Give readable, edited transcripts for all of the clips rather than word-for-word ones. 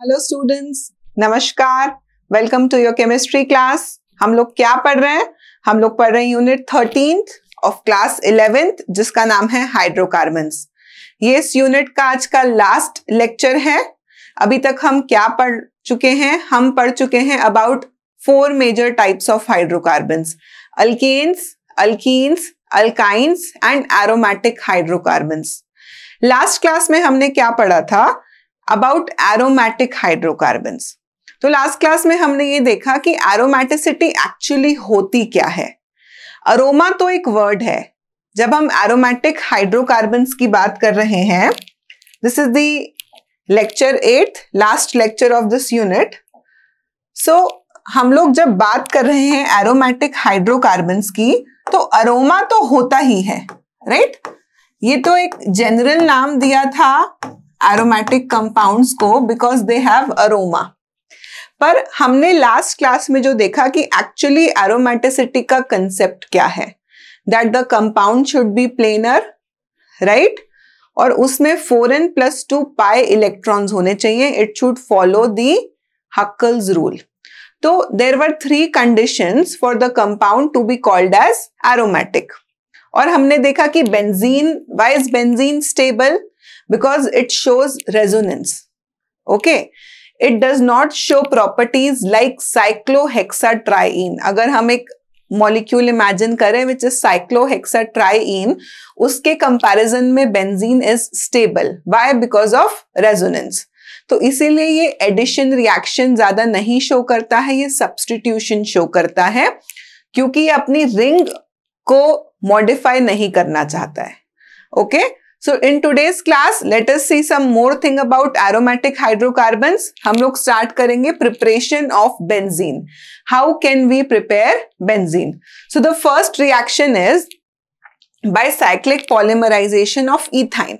Hello students, नमस्कार। Welcome to your chemistry class. हम लोग क्या पढ़ रहे हैं? हम लोग पढ़ रहे हैं unit 13th of class 11th, जिसका नाम है हाइड्रोकार्बन्स। ये इस यूनिट का आज का लास्ट लेक्चर है। अभी तक हम क्या पढ़ चुके हैं? हम पढ़ चुके हैं about 4 major types of hydrocarbons: alkanes, alkenes, alkynes and aromatic hydrocarbons. Last class में हमने क्या पढ़ा था? About aromatic hydrocarbons. तो लास्ट क्लास में हमने ये देखा कि एरोमेटिसिटी एक्चुअली होती क्या है। अरोमा तो एक वर्ड है। जब हम एरोमेटिक हाइड्रोकार्बन्स की बात कर रहे हैं, this is the lecture 8, last lecture of this unit. So हम लोग जब बात कर रहे हैं एरोमेटिक हाइड्रोकार्बन्स की, तो अरोमा तो होता ही है, राइट? ये तो एक जनरल नाम दिया था एरोमेटिक कंपाउंड्स को बिकॉज दे हैव अरोमा। पर हमने लास्ट क्लास में जो देखा कि एक्चुअली एरोमेटिसिटी का कंसेप्ट क्या है, that the compound should be planar, right? और उसमें 4n+2 पाई इलेक्ट्रॉन्स होने चाहिए। It should follow the Huckel's rule. तो there were 3 conditions for the compound to be called as aromatic. और हमने देखा कि benzene, why is benzene stable? Because it shows resonance. Okay, it does not show properties like cyclohexatriene. अगर हम एक molecule imagine करें which is cyclohexatriene, उसके comparison में benzene is stable. Why? Because of resonance. तो इसीलिए ये एडिशन रिएक्शन ज्यादा नहीं शो करता है, ये सब्स्टिट्यूशन शो करता है, क्योंकि ये अपनी रिंग को मॉडिफाई नहीं करना चाहता है। Okay, So in today's class, let us see some more thing about aromatic hydrocarbons. हम लोग start करेंगे preparation of benzene. How can we prepare benzene? So the first reaction is by cyclic polymerization of ethyne.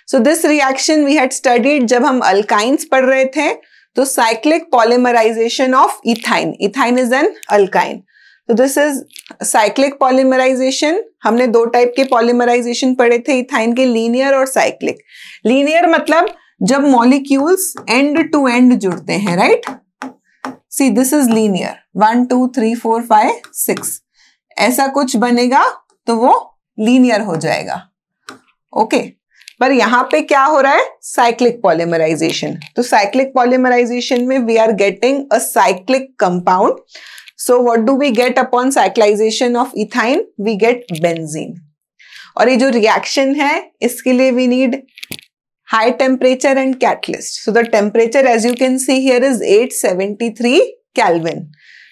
So this reaction we had studied जब हम alkynes पढ़ रहे थे, तो cyclic polymerization of ethyne. Ethyne is an alkyne. तो this is cyclic polymerization. हमने 2 type के polymerisation पढ़े थे इथाइन के, लीनियर और साइक्लिक। लीनियर मतलब जब मॉलिक्यूल्स एंड टू एंड जुड़ते हैं, right? See this is linear, 1 2 3 4 5 6 ऐसा कुछ बनेगा तो वो लीनियर हो जाएगा। ओके, पर यहां पे क्या हो रहा है? Cyclic polymerisation. तो साइक्लिक पॉलीमराइजेशन में we are getting a cyclic compound. So what do we get upon cyclization of ethyne? We get benzene. और ये जो reaction है, इसके लिए we need high temperature and catalyst. So the temperature as you can see here is 873 Kelvin.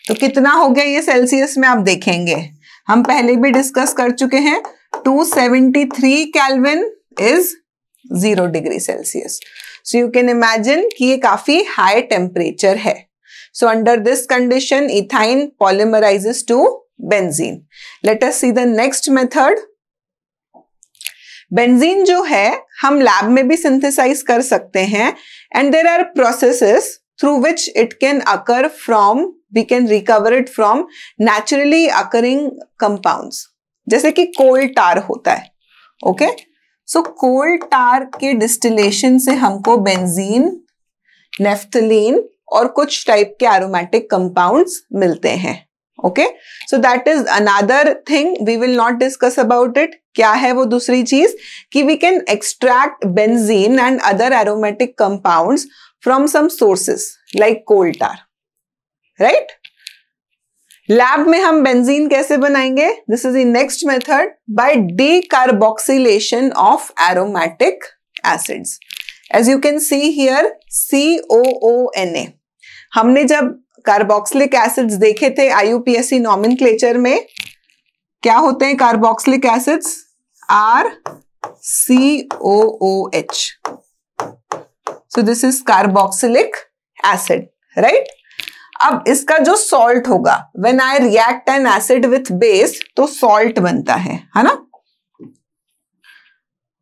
तो कितना हो गया ये सेल्सियस में आप देखेंगे, हम पहले भी डिस्कस कर चुके हैं। 273 Kelvin is 0 degree Celsius. So you can imagine कि ये काफी high temperature है। So under this condition, ethyne polymerizes to benzene. Let us see the next method. Benzene जो है हम लैब में भी synthesize कर सकते हैं, and there are processes through which it can occur from, we can recover it from naturally occurring compounds. जैसे कि coal tar होता है, okay? So coal tar के distillation से हमको benzene, naphthalene और कुछ टाइप के एरोमेटिक कंपाउंड्स मिलते हैं। Okay, so that is another thing, we will not discuss about it. क्या है वो दूसरी चीज? कि we can extract benzene and other aromatic compounds from some sources like coal tar, right? Lab में हम बेंजीन कैसे बनाएंगे? This is the next method, by decarboxylation of aromatic acids. As you can see here, COONA. हमने जब carboxylic acids देखे थे IUPAC nomenclature में, क्या होते हैं carboxylic acids? RCOOH. So this is carboxylic acid, right? अब इसका जो सॉल्ट होगा, when I react an acid with base, तो सॉल्ट बनता है ना?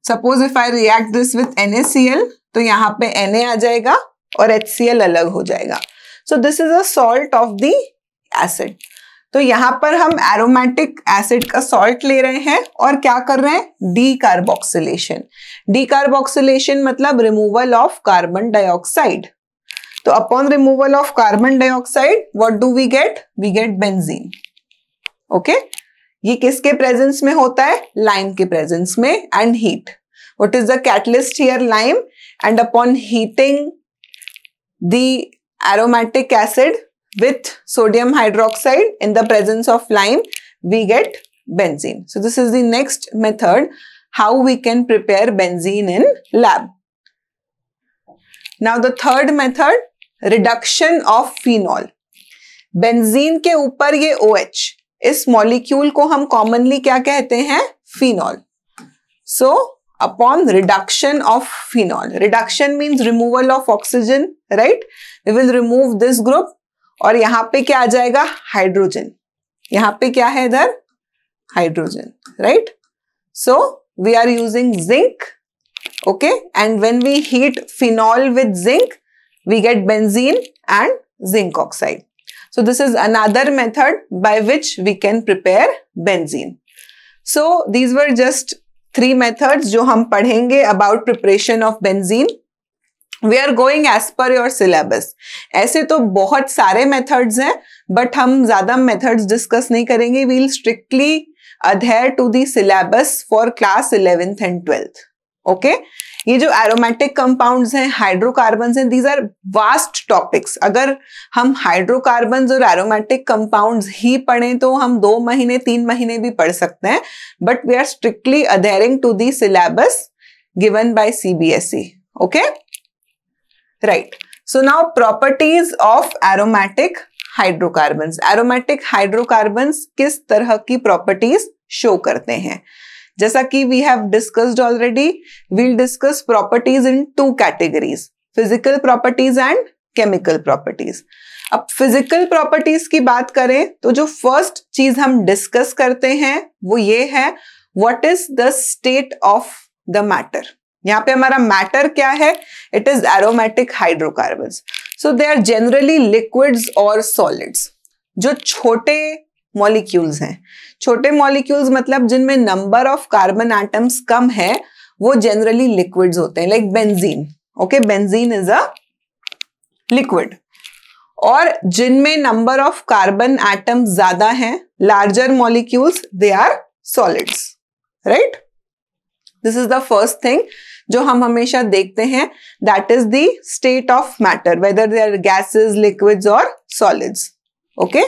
Suppose if I react this with NaCl, तो यहाँ पे Na आ जाएगा और HCl अलग हो जाएगा। So this is a salt of the acid. तो यहाँ पर हम एरोमेटिक एसिड का सॉल्ट ले रहे हैं और क्या कर रहे हैं? डीकार्बोक्सिलेशन। डीकार्बोक्सिलेशन मतलब रिमूवल ऑफ कार्बन डाइऑक्साइड। तो upon removal of carbon dioxide what do we get? We get benzene. Okay, ये किसके प्रेजेंस में होता है? लाइम के प्रेजेंस में and heat. What is the catalyst here? Lime. And upon heating the aromatic acid with sodium hydroxide in the presence of lime, we get benzene. So this is the next method how we can prepare benzene in lab. Now the third method, reduction of phenol. Benzene के ऊपर ये OH, इस molecule को हम commonly क्या कहते हैं? Phenol. So upon reduction of phenol, reduction means removal of oxygen, right? We will remove this group और यहाँ पे क्या आ जाएगा? हाइड्रोजन. यहाँ पे क्या है इधर? Hydrogen, right? So we are using zinc, okay? And when we heat phenol with zinc, we get benzene and zinc oxide. So this is another method by which we can prepare benzene. So these were just 3 methods जो हम पढ़ेंगे about preparation of benzene. We are going as per your syllabus. ऐसे तो बहुत सारे methods हैं, but हम ज़्यादा methods discuss नहीं करेंगे. We'll strictly adhere to the syllabus for class 11th and 12th. Okay? ये जो aromatic compounds हैं, hydrocarbons हैं, these are vast topics. अगर हम hydrocarbons और aromatic compounds ही पढ़ें तो हम 2 महीने 3 महीने भी पढ़ सकते हैं. But we are strictly adhering to the syllabus given by CBSE. Okay? Right. So now properties of aromatic hydrocarbons. Aromatic hydrocarbons किस तरह की properties show करते हैं? जैसा कि we have discussed already, we'll discuss properties in 2 categories, physical properties and chemical properties. अब physical properties की बात करें तो जो first चीज हम discuss करते हैं वो ये है, what is the state of the matter? यहाँ पे हमारा मैटर क्या है? It is aromatic hydrocarbons. So they are generally liquids और सॉलिड्स. जो छोटे मॉलिक्यूल्स हैं, छोटे मॉलिक्यूल्स मतलब जिनमें नंबर ऑफ कार्बन एटम्स कम है, वो जनरली लिक्विड्स होते हैं, like benzene. Okay, benzene is a liquid. और जिनमें नंबर ऑफ कार्बन एटम्स ज्यादा हैं, larger molecules, they are solids. Right? This is the first thing जो हम हमेशा देखते हैं, that is the state of matter, whether they are gases, liquids और solids. Okay,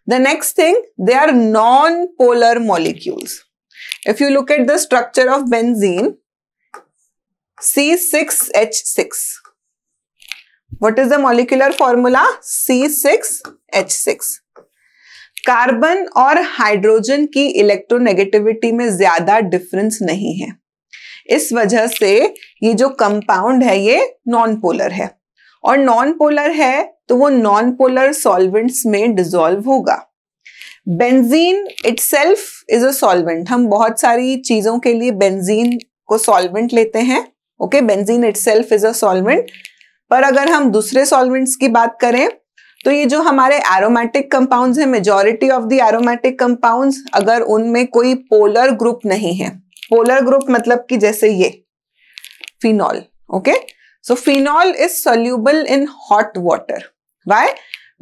the next thing, they are non polar molecules. If you look at the structure of benzene, C6H6. What is the molecular formula? C6H6. Carbon और hydrogen की electronegativity में ज्यादा difference नहीं है. इस वजह से ये जो कंपाउंड है ये नॉन पोलर है, और नॉन पोलर है तो वो नॉन पोलर सॉल्वेंट्स में डिसॉल्व होगा. Benzene itself is a solvent. हम बहुत सारी चीजों के लिए बेंजीन को सॉल्वेंट लेते हैं. Okay, benzene itself is a solvent. पर अगर हम दूसरे सॉल्वेंट्स की बात करें तो ये जो हमारे एरोमेटिक कंपाउंड्स हैं, majority of the aromatic compounds, अगर उनमें कोई पोलर ग्रुप नहीं है, पोलर ग्रुप मतलब कि जैसे ये phenol. Okay, so phenol is soluble in hot water. Why?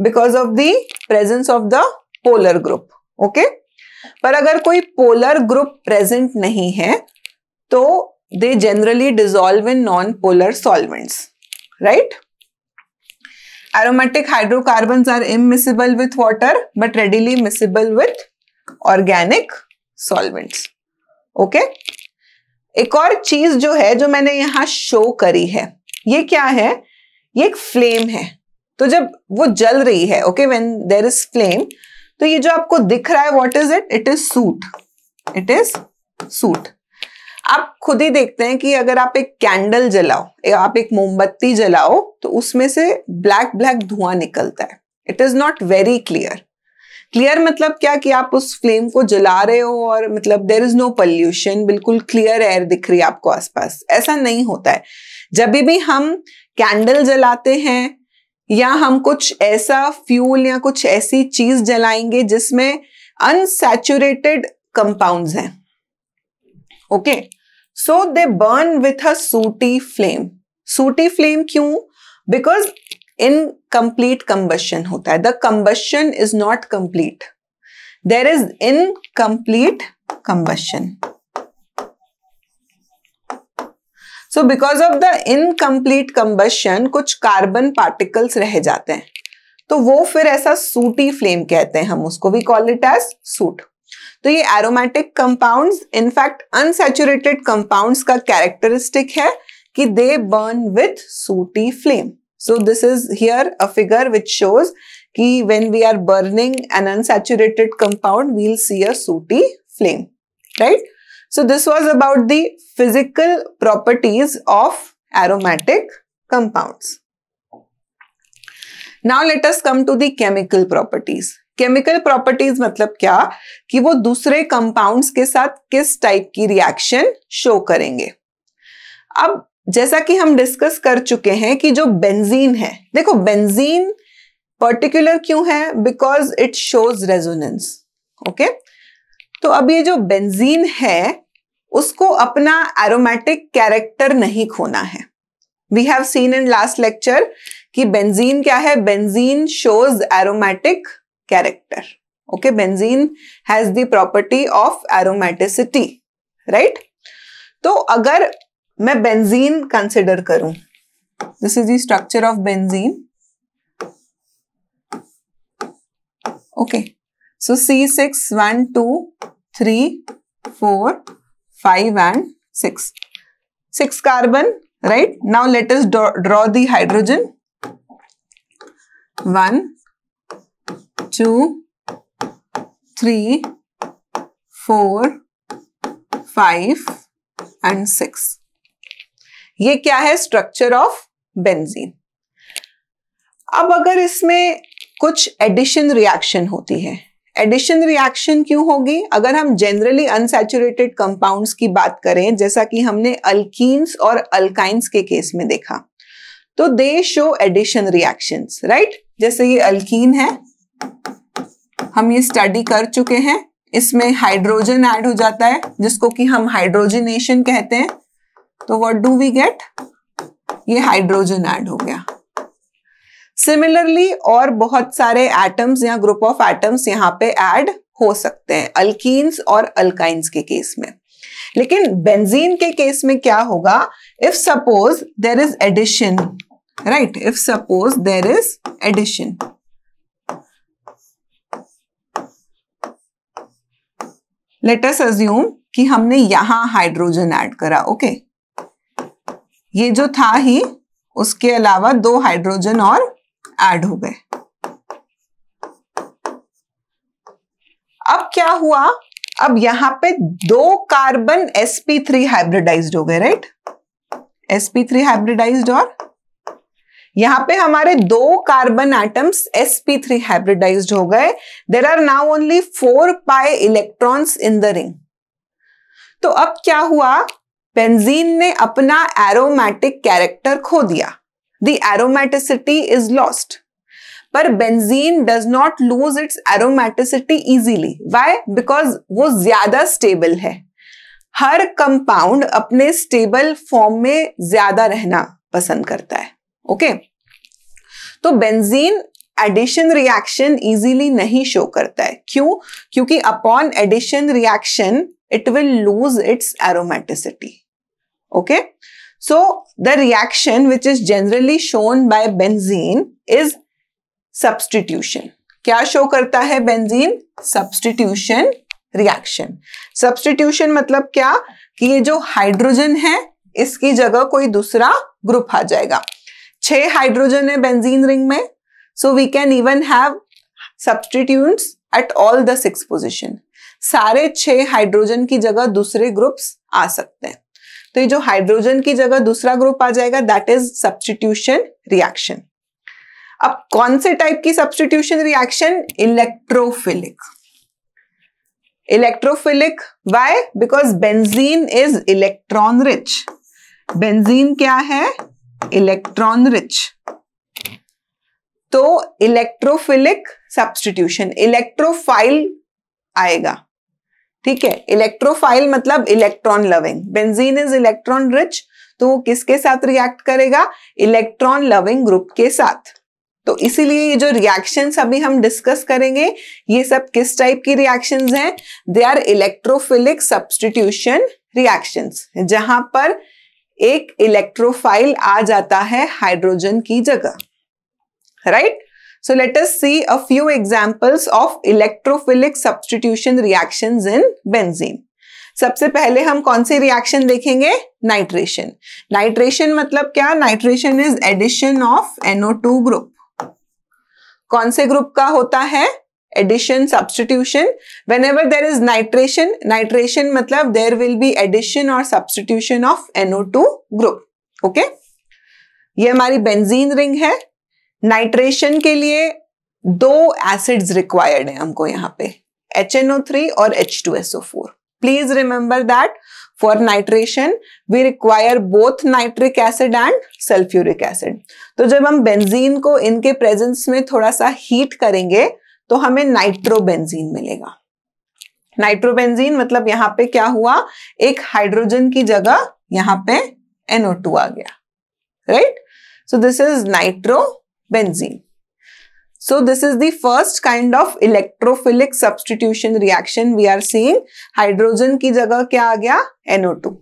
Because of the presence of the polar group. Okay, पर अगर कोई पोलर ग्रुप प्रेजेंट नहीं है तो they generally dissolve in non polar solvents. Right? Aromatic hydrocarbons are immiscible with water but readily miscible with organic solvents. Okay? एक और चीज जो है जो मैंने यहां शो करी है, ये क्या है? ये एक फ्लेम है. तो जब वो जल रही है, okay, when there is flame, तो ये जो आपको दिख रहा है, what is it? It is soot. It is soot. आप खुद ही देखते हैं कि अगर आप एक कैंडल जलाओ, आप एक मोमबत्ती जलाओ, तो उसमें से ब्लैक ब्लैक धुआं निकलता है. It is not very clear. Clear मतलब क्या कि आप उस फ्लेम को जला रहे हो और मतलब देयर इज नो पॉल्यूशन, बिल्कुल क्लियर एयर दिख रही है आपको आसपास. ऐसा नहीं होता है. जब भी हम कैंडल जलाते हैं या हम कुछ ऐसा फ्यूल या कुछ ऐसी चीज जलाएंगे जिसमें अनसैचुरेटेड कंपाउंड्स हैं, okay, so they burn with a sooty flame. सूटी फ्लेम क्यों? बिकॉज इनकम्प्लीट कंबशन होता है. The combustion is not complete. There is incomplete combustion. So because of the incomplete combustion कुछ कार्बन पार्टिकल्स रह जाते हैं, तो वो फिर ऐसा सूटी फ्लेम कहते हैं हम उसको. We call it as soot. तो ये aromatic compounds, in fact unsaturated compounds का कैरेक्टरिस्टिक है कि they burn with sooty flame. So this is here a figure which shows कि when we are burning an unsaturated compound we will see a sooty flame, right? So this was about the physical properties of aromatic compounds. Now let us come to the chemical properties. Chemical properties मतलब क्या कि वो दूसरे compounds के साथ किस type की reaction show करेंगे. अब जैसा कि हम डिस्कस कर चुके हैं कि जो बेंजीन है, देखो बेंजीन पर्टिकुलर क्यों है? Because it shows resonance. Okay, तो अब ये जो बेंजीन है उसको अपना एरोमेटिक कैरेक्टर नहीं खोना है. We have seen in last lecture कि बेंजीन क्या है? Benzene shows aromatic character. Okay, benzene has the property of aromaticity, right? तो अगर मैं बेंजीन कंसिडर करूं, this is the structure of benzene. Okay, so C6 1 2 3 4 5 and 6 carbon, right? Now let us draw the hydrogen. 1 2 3 4 5 and 6. ये क्या है? Structure of benzene. अब अगर इसमें कुछ एडिशन रिएक्शन होती है, एडिशन रिएक्शन क्यों होगी? अगर हम जनरली अनसैचुरेटेड कंपाउंड्स की बात करें, जैसा कि हमने अल्कीन्स और अल्काइंस के केस में देखा, तो they show addition reactions, right? जैसे ये अल्कीन है, हम ये स्टडी कर चुके हैं. इसमें हाइड्रोजन ऐड हो जाता है जिसको कि हम हाइड्रोजनेशन कहते हैं. तो व्हाट डू वी गेट? ये हाइड्रोजन ऐड हो गया. सिमिलरली और बहुत सारे एटम्स या ग्रुप ऑफ एटम्स यहाँ पे ऐड हो सकते हैं अल्कीन्स और अल्काइंस के केस में. लेकिन बेंजीन के केस में क्या होगा? If suppose there is addition, right? If suppose there is addition, let us assume कि हमने यहां हाइड्रोजन ऐड करा. ओके, ये जो था ही, उसके अलावा 2 हाइड्रोजन और ऐड हो गए. अब क्या हुआ? अब यहां पे 2 कार्बन sp3 हाइब्रिडाइज्ड हो गए, राइट? sp3 हाइब्रिडाइज्ड, और यहां पे हमारे 2 कार्बन एटम्स sp3 हाइब्रिडाइज्ड हो गए. There are now only 4 pi electrons in the ring. तो अब क्या हुआ? बेंजीन ने अपना एरोमेटिक कैरेक्टर खो दिया. The aromaticity is lost. पर benzene does not lose its aromaticity easily. Why? Because वो ज्यादा स्टेबल है. हर कंपाउंड अपने स्टेबल फॉर्म में ज्यादा रहना पसंद करता है. ओके, तो बेंजीन एडिशन रिएक्शन इजीली नहीं शो करता है. क्यों? क्योंकि upon addition reaction it will lose its aromaticity. Okay, so the reaction which is generally shown by benzene is substitution. क्या शो करता है बेंजीन? substitution reaction. substitution मतलब क्या कि ये जो हाइड्रोजन है इसकी जगह कोई दूसरा ग्रुप आ जाएगा. 6 हाइड्रोजन है बेंजीन रिंग में, so we can even have substituents at all the 6 position. सारे 6 हाइड्रोजन की जगह दूसरे ग्रुप्स आ सकते हैं. तो ये जो हाइड्रोजन की जगह दूसरा ग्रुप आ जाएगा, दैट इज सब्स्टिट्यूशन रिएक्शन. अब कौन से टाइप की substitution reaction? Electrophilic. Electrophilic why? Because benzene is electron rich. Benzene क्या है? Electron rich. तो इलेक्ट्रोफिलिक सब्स्टिट्यूशन. इलेक्ट्रोफाइल आएगा, ठीक है? इलेक्ट्रोफाइल मतलब electron loving. Benzene is electron rich, तो वो किसके साथ रिएक्ट करेगा? इलेक्ट्रॉन लविंग ग्रुप के साथ. तो इसीलिए ये जो रिएक्शंस अभी हम डिस्कस करेंगे ये सब किस टाइप की रिएक्शंस हैं? They are electrophilic substitution reactions, जहां पर एक इलेक्ट्रोफाइल आ जाता है हाइड्रोजन की जगह, right? So let us see a few examples of electrophilic substitution reactions in benzene. सबसे पहले हम कौन सी रिएक्शन देखेंगे? नाइट्रेशन। नाइट्रेशन मतलब क्या? Nitration is addition of NO2 group. कौन से ग्रुप का होता है? Addition substitution. Whenever there is nitration, nitration मतलब there will be addition or substitution of NO2 group. Okay, ये हमारी बेंजीन रिंग है। नाइट्रेशन के लिए दो एसिड्स रिक्वायर्ड है हमको यहाँ पे, HNO3 और H2SO4। Please remember that for nitration we require both nitric acid and sulphuric acid. तो जब हम बेंजीन को इनके प्रेजेंस में थोड़ा सा हीट करेंगे तो हमें नाइट्रोबेंजीन मिलेगा। नाइट्रोबेंजीन मतलब यहाँ पे क्या हुआ? एक हाइड्रोजन की जगह यहाँ पे NO2 आ गया, right? So this is nitrobenzene. So this is the first kind of electrophilic substitution reaction we are seeing. Hydrogen की जगह क्या आ गया? NO2।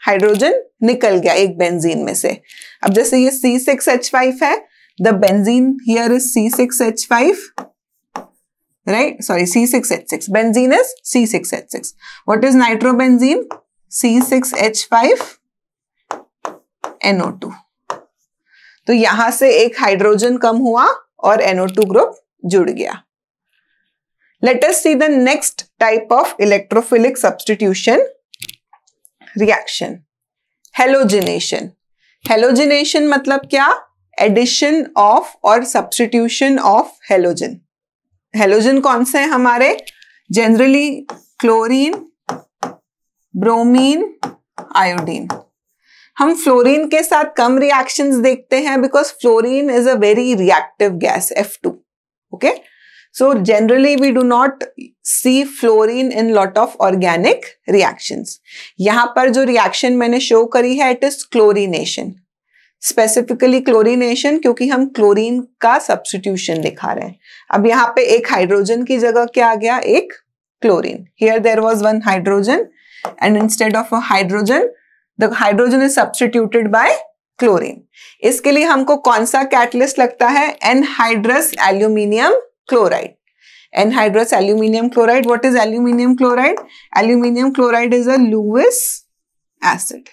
हाइड्रोजन निकल गया एक बेंजीन में से। अब जैसे ये C6H5 है, the benzene here is C6H5, right? Sorry, C6H6. Benzene is C6H6. What is nitrobenzene? C6H5 NO2। तो यहां से एक हाइड्रोजन कम हुआ और NO2 ग्रुप जुड़ गया। Let us see the next type of electrophilic substitution reaction. Halogenation. Halogenation मतलब क्या? Addition of और substitution of halogen. Halogen कौन से हैं हमारे? Generally chlorine, bromine, iodine. हम फ्लोरीन के साथ कम रिएक्शंस देखते हैं because fluorine is a very reactive gas, F2। Okay, so generally we do not see fluorine in lot of organic reactions. यहां पर जो रिएक्शन मैंने शो करी है it is chlorination, specifically chlorination, क्योंकि हम क्लोरीन का सब्स्टिट्यूशन दिखा रहे हैं। अब यहाँ पे एक हाइड्रोजन की जगह क्या आ गया? एक chlorine. Here there was one hydrogen and instead of a hydrogen the hydrogen is substituted by chlorine. इसके लिए हमको कौन सा कैटलिस्ट लगता है? Anhydrous aluminium chloride. Anhydrous aluminium chloride. What is aluminium chloride? Aluminium chloride is a Lewis acid.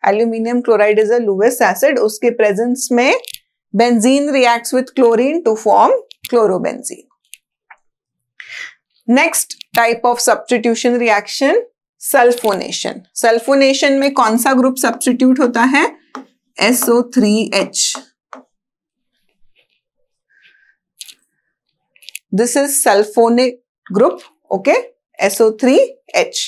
Aluminium chloride is a Lewis acid. उसके presence में benzene reacts with chlorine to form chlorobenzene. Next type of substitution reaction, sulphonation. Sulphonation में कौन सा group substitute होता है? SO3H। This is sulphonic group, okay, SO3H।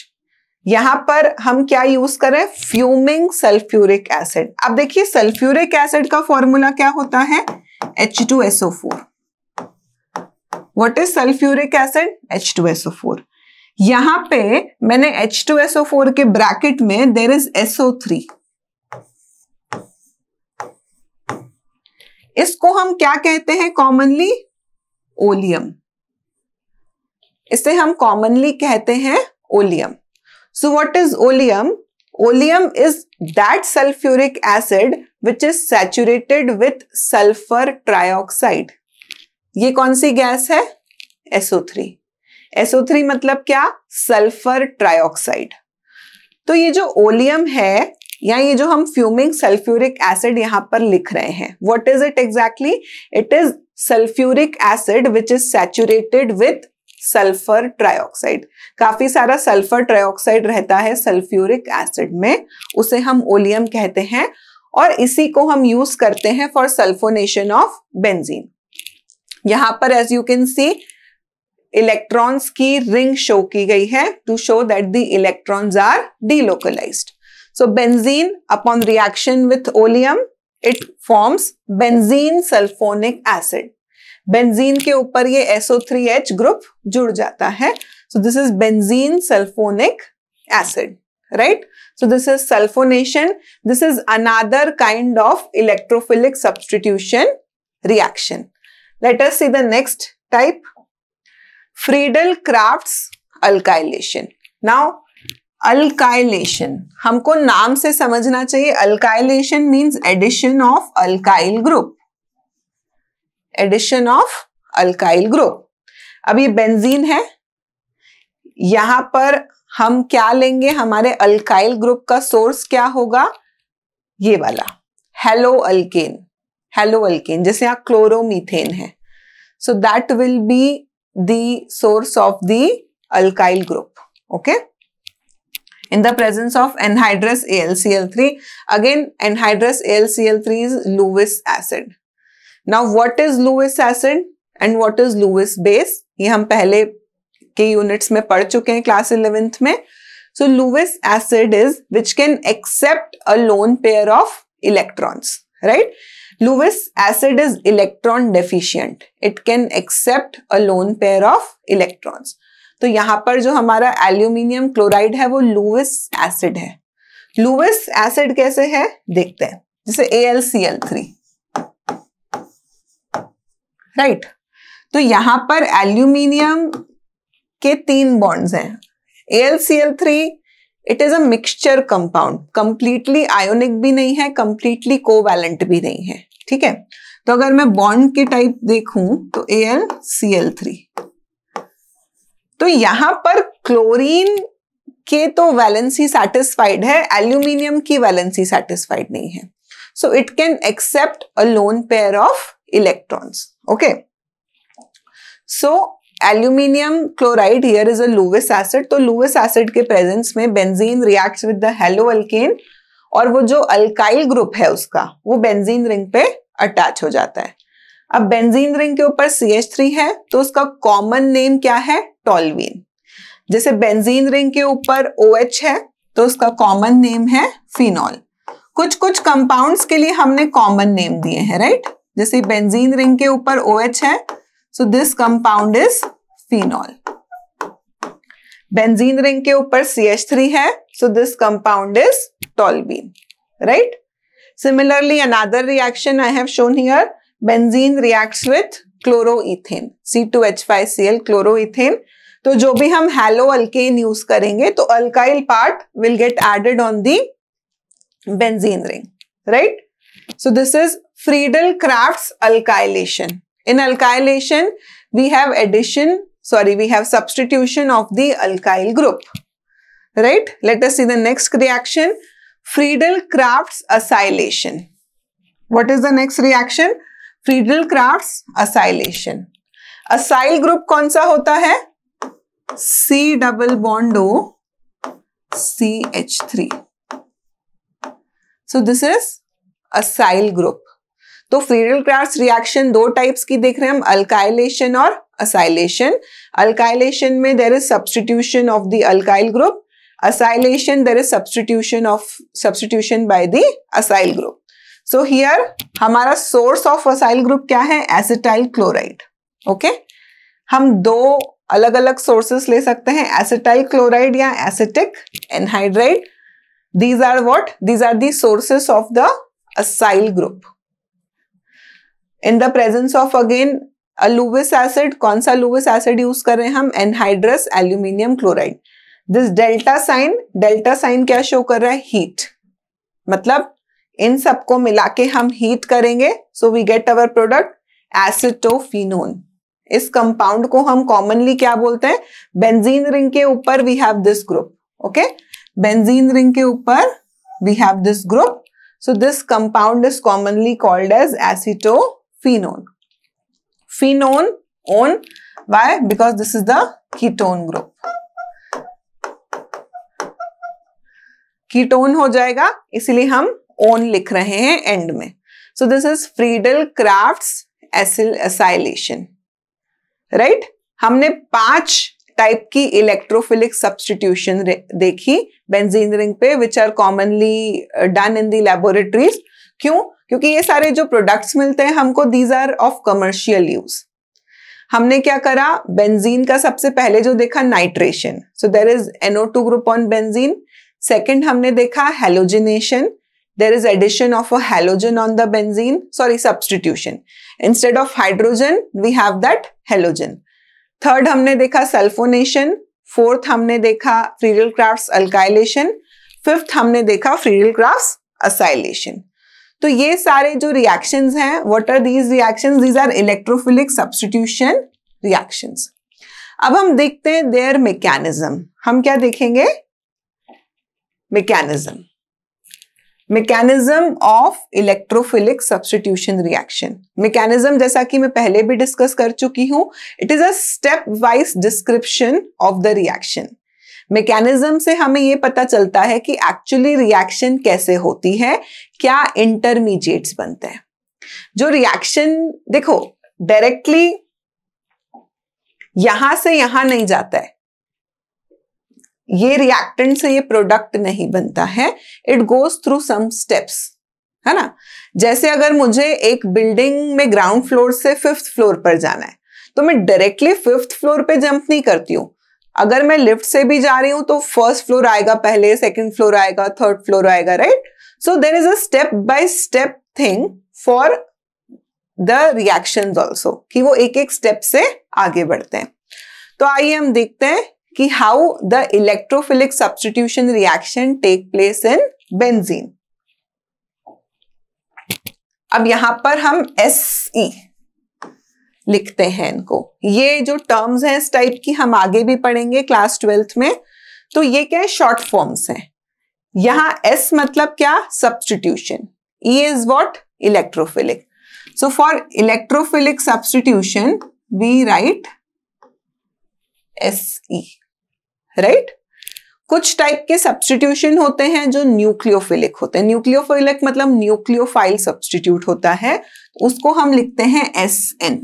यहां पर हम क्या यूज करें? Fuming sulphuric acid. अब देखिए सल्फ्यूरिक एसिड का फॉर्मूला क्या होता है? H2SO4। What is sulfuric acid? H2SO4। यहां पे मैंने H2SO4 के ब्रैकेट में there is SO3। इसको हम क्या कहते हैं कॉमनली? ओलियम। इसे हम कॉमनली कहते हैं oleum. So what is oleum? Oleum is that sulfuric acid which is saturated with sulfur trioxide. ये कौन सी गैस है? SO3। SO3 मतलब क्या? Sulphur trioxide. तो ये जो ओलियम है या ये जो हम फ्यूमिंग सल्फ्यूरिक एसिड यहां पर लिख रहे हैं, what is it exactly? It is sulphuric acid which is saturated with sulphur trioxide. काफी सारा सल्फर ट्राइऑक्साइड रहता है सल्फ्यूरिक एसिड में, उसे हम ओलियम कहते हैं और इसी को हम यूज करते हैं फॉर सल्फोनेशन ऑफ बेंजीन। यहां पर as you can see electrons की रिंग शो की गई है to show that the electrons are delocalised. So benzene upon reaction with oleum it forms benzene sulphonic acid. Benzene के ऊपर ये SO3H ग्रुप जुड़ जाता है। So this is benzene sulphonic acid, right? So this is sulfonation. This is another kind of electrophilic substitution reaction. Let us see the next type, Friedel-Crafts alkylation. Now alkylation हमको नाम से समझना चाहिए. alkylation means addition of alkyl group. addition of alkyl group. अब ये benzene है, यहां पर हम क्या लेंगे, हमारे अल्काइल ग्रुप का सोर्स क्या होगा, ये वाला हेलो अल्केन, जैसे यहाँ क्लोरोमीथेन है. So that will be the source of the alkyl group. Okay, in the presence of anhydrous AlCl3. Again, anhydrous AlCl3 is Lewis acid. Now what is Lewis acid and what is Lewis base? ये हम पहले के units में पढ़ चुके हैं class 11th में. So Lewis acid is which can accept a lone pair of electrons, right? Lewis acid is electron deficient. It can accept a lone pair of electrons. तो यहां पर जो हमारा एल्यूमिनियम क्लोराइड है वो लुइस एसिड है. Lewis acid कैसे है देखते हैं. जैसे AlCl3, राइट? तो यहां पर एल्यूमिनियम के 3 बॉन्ड्स हैं. AlCl3 it is a mixture compound, completely ionic भी नहीं है, कंप्लीटली कोवैलेंट भी नहीं है. ठीक है, तो अगर मैं बॉन्ड की टाइप देखूं तो AlCl3, तो यहां पर क्लोरीन के तो वैलेंसी सैटिस्फाइड है, एल्यूमिनियम की वैलेंसी सैटिस्फाइड नहीं है. So it can accept a lone pair of electrons. Okay, so aluminium chloride here is a Lewis acid. तो लुइस एसिड के प्रेजेंस में benzene reacts with the haloalkane और वो जो अल्काइल ग्रुप है उसका वो बेंजीन रिंग पे अटैच हो जाता है. अब बेंजीन रिंग के ऊपर CH3 है तो उसका कॉमन नेम क्या है, टॉल्वीन. जैसे बेंजीन रिंग के ऊपर OH है तो उसका कॉमन नेम है फिनॉल. कुछ कुछ कंपाउंड्स के लिए हमने कॉमन नेम दिए हैं, राइट? जैसे बेंजीन रिंग के ऊपर OH है, so this compound is phenol. Benzene ring के ऊपर CH3 है, so this compound is toluene, right? Similarly, another reaction I have shown here, benzene reacts with chloroethane, C2H5Cl chloroethane. तो जो भी हम halo alkane यूज करेंगे तो alkyl part will get added on the benzene ring, right? So this is Friedel-Crafts alkylation. In alkylation, we have substitution of the alkyl group, right? Let us see the next reaction, Friedel-Crafts acylation. What is the next reaction? Friedel-Crafts acylation. Acyl group कौन सा होता है? C double bond O CH3. So this is acyl group. तो Friedel-Crafts reaction 2 types की देख रहे हैं हम, alkylation और acylation. Alkylation में there is substitution of the alkyl group. Acylation there is substitution by the acyl group. So here हमारा source of acyl group क्या है? Acetyl chloride. Okay? हम 2 अलग अलग sources ले सकते हैं, acetyl chloride या acetic anhydride. These are what? These are the sources of the acyl group. In the presence of again a Lewis acid, कौन सा Lewis acid यूज कर रहे हैं हम? Anhydrous aluminium chloride. This delta sign क्या show कर रहा है? हीट. मतलब इन सबको मिला के हम हीट करेंगे, so we get our product acetophenone. इस कंपाउंड को हम कॉमनली क्या बोलते हैं? बेंजीन रिंग के ऊपर we have this group. Okay, benzene ring के ऊपर we have this group, so this compound is commonly called as acetophenone. Phenone one, why? Because this is the ketone group. Ketone हो जाएगा, इसीलिए हम own लिख रहे हैं एंड में. So this is Friedel-Crafts acylation, right? हमने 5 टाइप की इलेक्ट्रोफिलिक सब्स्टिट्यूशन देखी बेंजीन रिंग पे, which are commonly done in the laboratories. क्यों? क्योंकि ये सारे जो प्रोडक्ट्स मिलते हैं हमको, these are of commercial use. हमने क्या करा? बेंजीन का सबसे पहले जो देखा nitration, so there is NO2 group on benzene. Second हमने देखा halogenation, there is addition of a halogen on the benzene, substitution. Instead of hydrogen we have that halogen. Third हमने देखा सल्फोनेशन, फोर्थ हमने देखा फ्रीडल-क्राफ्ट्स अल्काइलेशन, फिफ्थ हमने देखा Friedel-crafts acylation. तो ये सारे जो रिएक्शंस हैं, what are these reactions? These are electrophilic substitution reactions. अब हम देखते हैं देयर मैकेनिज्म. हम क्या देखेंगे? Mechanism of electrophilic substitution reaction. Mechanism जैसा कि मैं पहले भी डिस्कस कर चुकी हूं, it is a stepwise description of the reaction. Mechanism से हमें यह पता चलता है कि एक्चुअली रिएक्शन कैसे होती है, क्या इंटरमीडिएट्स बनते हैं. जो रिएक्शन देखो डायरेक्टली यहां से यहां नहीं जाता है, ये रिएक्टेंट से ये प्रोडक्ट नहीं बनता है, it goes through some steps, है ना. जैसे अगर मुझे एक बिल्डिंग में ग्राउंड फ्लोर से 5th फ्लोर पर जाना है तो मैं डायरेक्टली 5th फ्लोर पे जंप नहीं करती हूं. अगर मैं लिफ्ट से भी जा रही हूं तो 1st फ्लोर आएगा पहले, 2nd फ्लोर आएगा, 3rd फ्लोर आएगा, right. So there is a step by step thing for the reactions also, कि वो एक एक स्टेप से आगे बढ़ते हैं. तो आइए हम देखते हैं कि how the electrophilic substitution reaction take place in benzene. अब यहां पर हम SE लिखते हैं इनको. ये जो टर्म्स हैं इस टाइप की हम आगे भी पढ़ेंगे क्लास 12th में. तो ये क्या है? शॉर्ट फॉर्म्स हैं. यहां S मतलब क्या? Substitution. E is what? Electrophilic. So for electrophilic substitution we write SE, right. कुछ टाइप के सब्स्टिट्यूशन होते हैं जो न्यूक्लियोफिलिक होते हैं. न्यूक्लियोफिलिक मतलब न्यूक्लियोफाइल सब्स्टिट्यूट होता है, उसको हम लिखते हैं SN.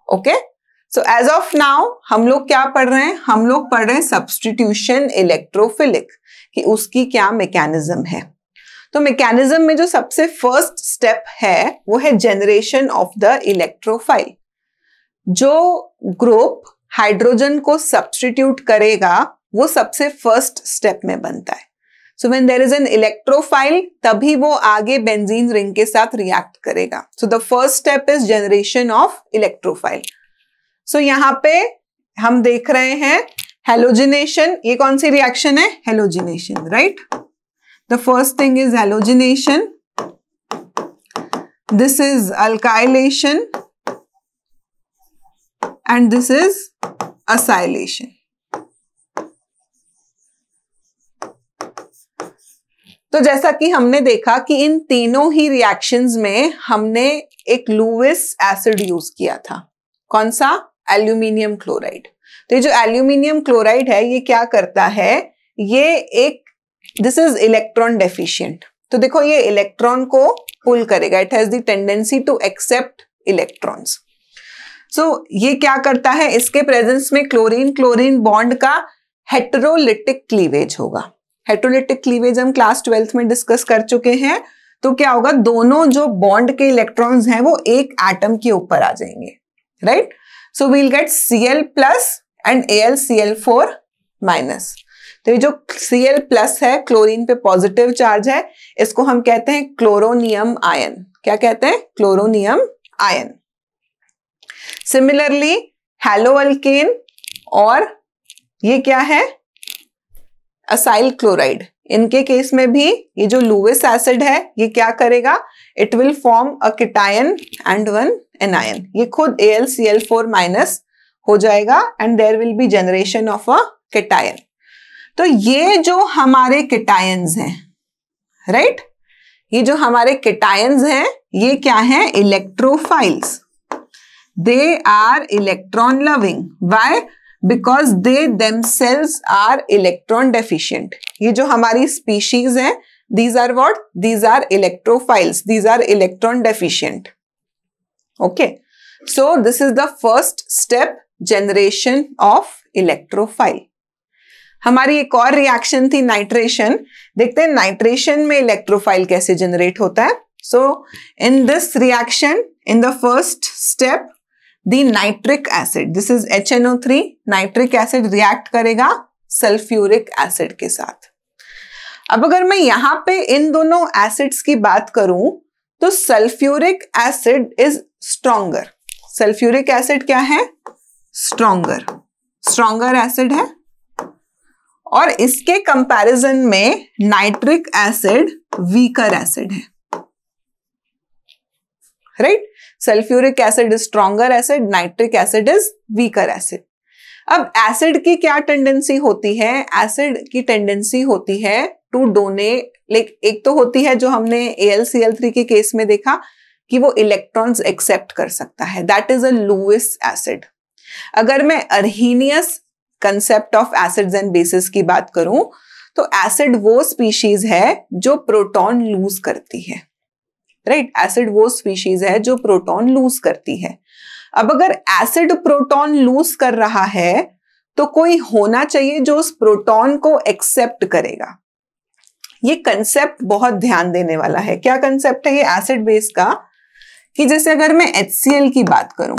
Okay. So as of now हम लोग क्या पढ़ रहे हैं? हम लोग पढ़ रहे हैं सब्स्टिट्यूशन इलेक्ट्रोफिलिक, कि उसकी क्या मैकेनिज्म है. तो मैकेनिज्म में जो सबसे फर्स्ट स्टेप है वो है जनरेशन ऑफ द इलेक्ट्रोफाइल. जो ग्रुप हाइड्रोजन को सब्स्टिट्यूट करेगा वो सबसे फर्स्ट स्टेप में बनता है. So when there is an electrophile तभी वो आगे बेंजीन रिंग के साथ रिएक्ट करेगा. So the first step is generation of electrophile. So यहां पे हम देख रहे हैं हैलोजिनेशन. ये कौन सी रिएक्शन है? Halogenation, right. The first thing is halogenation. This is alkylation and this is acylation. तो जैसा कि हमने देखा कि इन तीनों ही रिएक्शंस में हमने एक लुईस एसिड यूज किया था. कौन सा? Aluminium chloride. तो ये जो एल्यूमिनियम क्लोराइड है ये क्या करता है? ये एक दिस इज इलेक्ट्रॉन डेफिशिएंट. तो देखो ये इलेक्ट्रॉन को पुल करेगा. It has the tendency to accept electrons. So ये क्या करता है? इसके प्रेजेंस में क्लोरीन क्लोरीन बॉन्ड का हेटेरोलिटिक क्लीवेज होगा. हेटेरोलिटिक क्लीवेज हम क्लास 12th में डिस्कस कर चुके हैं. तो क्या होगा? दोनों जो बॉन्ड के इलेक्ट्रॉन्स हैं वो एक एटम के ऊपर आ जाएंगे, right. So we will get Cl plus and AlCl4 minus. तो ये जो Cl+ है, क्लोरीन पे पॉजिटिव चार्ज है, इसको हम कहते हैं क्लोरोनियम आयन. क्या कहते हैं? Chloronium ion. सिमिलरली हैलोअल्केन और ये क्या है? Acyl chloride. इनके केस में भी ये जो लुईस एसिड है ये क्या करेगा? It will form a cation and one anion. ये खुद AlCl4 माइनस हो जाएगा and there will be generation of a cation. तो ये जो हमारे कीटायंस हैं, राइट, ये जो हमारे कीटायंस हैं ये क्या हैं? Electrophiles. They are electron loving. Why? Because they themselves are electron deficient. ये जो हमारी species है, these are what? These are electrophiles. These are electron deficient. Okay. So this is the first step, generation of electrophile. हमारी एक और reaction थी nitration. देखते हैं नाइट्रेशन में इलेक्ट्रोफाइल कैसे जनरेट होता है. So in this reaction, in the first step, the nitric acid, this is HNO3, nitric acid react करेगा सल्फ्यूरिक एसिड के साथ। अब अगर मैं यहां पे इन दोनों एसिड्स की बात करूं तो sulphuric acid is stronger. Sulphuric acid क्या है? स्ट्रॉन्गर एसिड है, और इसके कंपैरिजन में नाइट्रिक एसिड वीकर एसिड है, right? Sulphuric acid is stronger acid, nitric acid is weaker acid. अब एसिड की क्या टेंडेंसी होती है? एसिड की टेंडेंसी होती है टू डोनेट, लाइक एक तो होती है जो हमने AlCl3 के केस में देखा कि वो इलेक्ट्रॉन्स एक्सेप्ट कर सकता है, that is a Lewis acid. अगर मैं Arrhenius concept of acids and bases की बात करूं तो एसिड वो स्पीशीज है जो प्रोटॉन लूज करती है, राइट? एसिड वो स्पीशीज है जो प्रोटॉन लूज करती है। अब अगर एसिड प्रोटॉन लूज कर रहा है तो कोई होना चाहिए जो उस प्रोटॉन को एक्सेप्ट करेगा। ये कंसेप्ट बहुत ध्यान देने वाला है। क्या कंसेप्ट है ये एसिड बेस का? कि जैसे अगर मैं HCl की बात करूं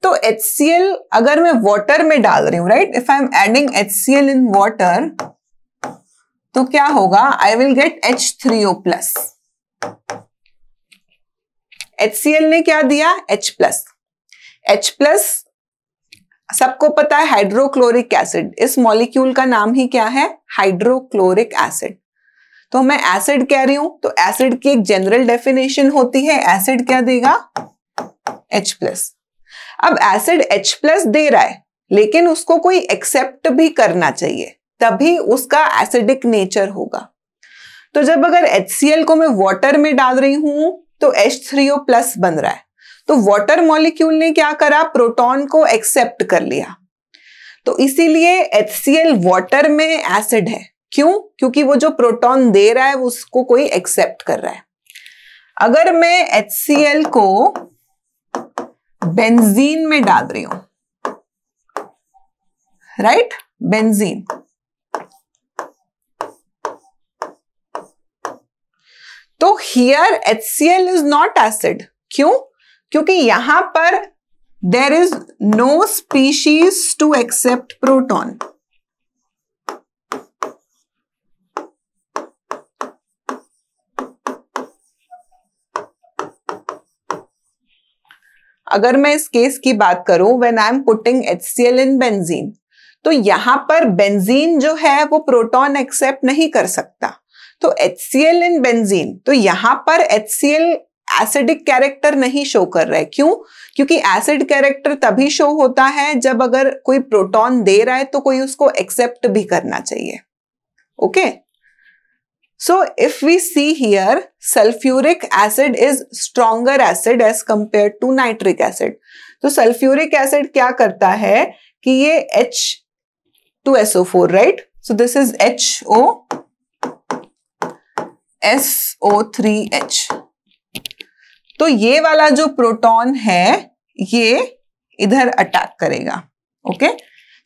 तो HCl अगर मैं वाटर में डाल रही हूं, right, if I am adding HCl in water तो क्या होगा? I will get H3O+। HCl ने क्या दिया? H+। सबको पता है हाइड्रोक्लोरिक एसिड, इस मॉलिक्यूल का नाम ही क्या है? Hydrochloric acid. तो मैं एसिड कह रही हूं तो एसिड की एक जनरल डेफिनेशन होती है, एसिड क्या देगा? H+। अब एसिड H+ दे रहा है लेकिन उसको कोई एक्सेप्ट भी करना चाहिए, तभी उसका एसिडिक नेचर होगा। तो जब अगर HCl को मैं वाटर में डाल रही हूं तो H3O+ बन रहा है, तो वाटर मॉलिक्यूल ने क्या करा? प्रोटॉन को एक्सेप्ट कर लिया। तो इसीलिए HCl वाटर में एसिड है। क्यों? क्योंकि वो जो प्रोटॉन दे रहा है उसको कोई एक्सेप्ट कर रहा है। अगर मैं HCl को बेंजीन में डाल रही हूं, राइट, बेंजीन, तो here HCl is not acid. क्यों? क्योंकि यहां पर there is no species to accept proton. अगर मैं इस केस की बात करूं, when I am putting HCl in benzene, तो यहां पर बेंजीन जो है वो प्रोटॉन एक्सेप्ट नहीं कर सकता। तो HCl इन बेंजीन, तो यहां पर HCl एसिडिक कैरेक्टर नहीं शो कर रहा है। क्यों? क्योंकि एसिड कैरेक्टर तभी शो होता है जब अगर कोई प्रोटॉन दे रहा है तो कोई उसको एक्सेप्ट भी करना चाहिए। Okay, so if we see here, sulfuric acid is stronger acid as compared to nitric acid. तो sulfuric acid क्या करता है कि ये H2SO4, right? So this is HOSO3H. तो ये वाला जो प्रोटॉन है ये इधर अटैक करेगा। Okay,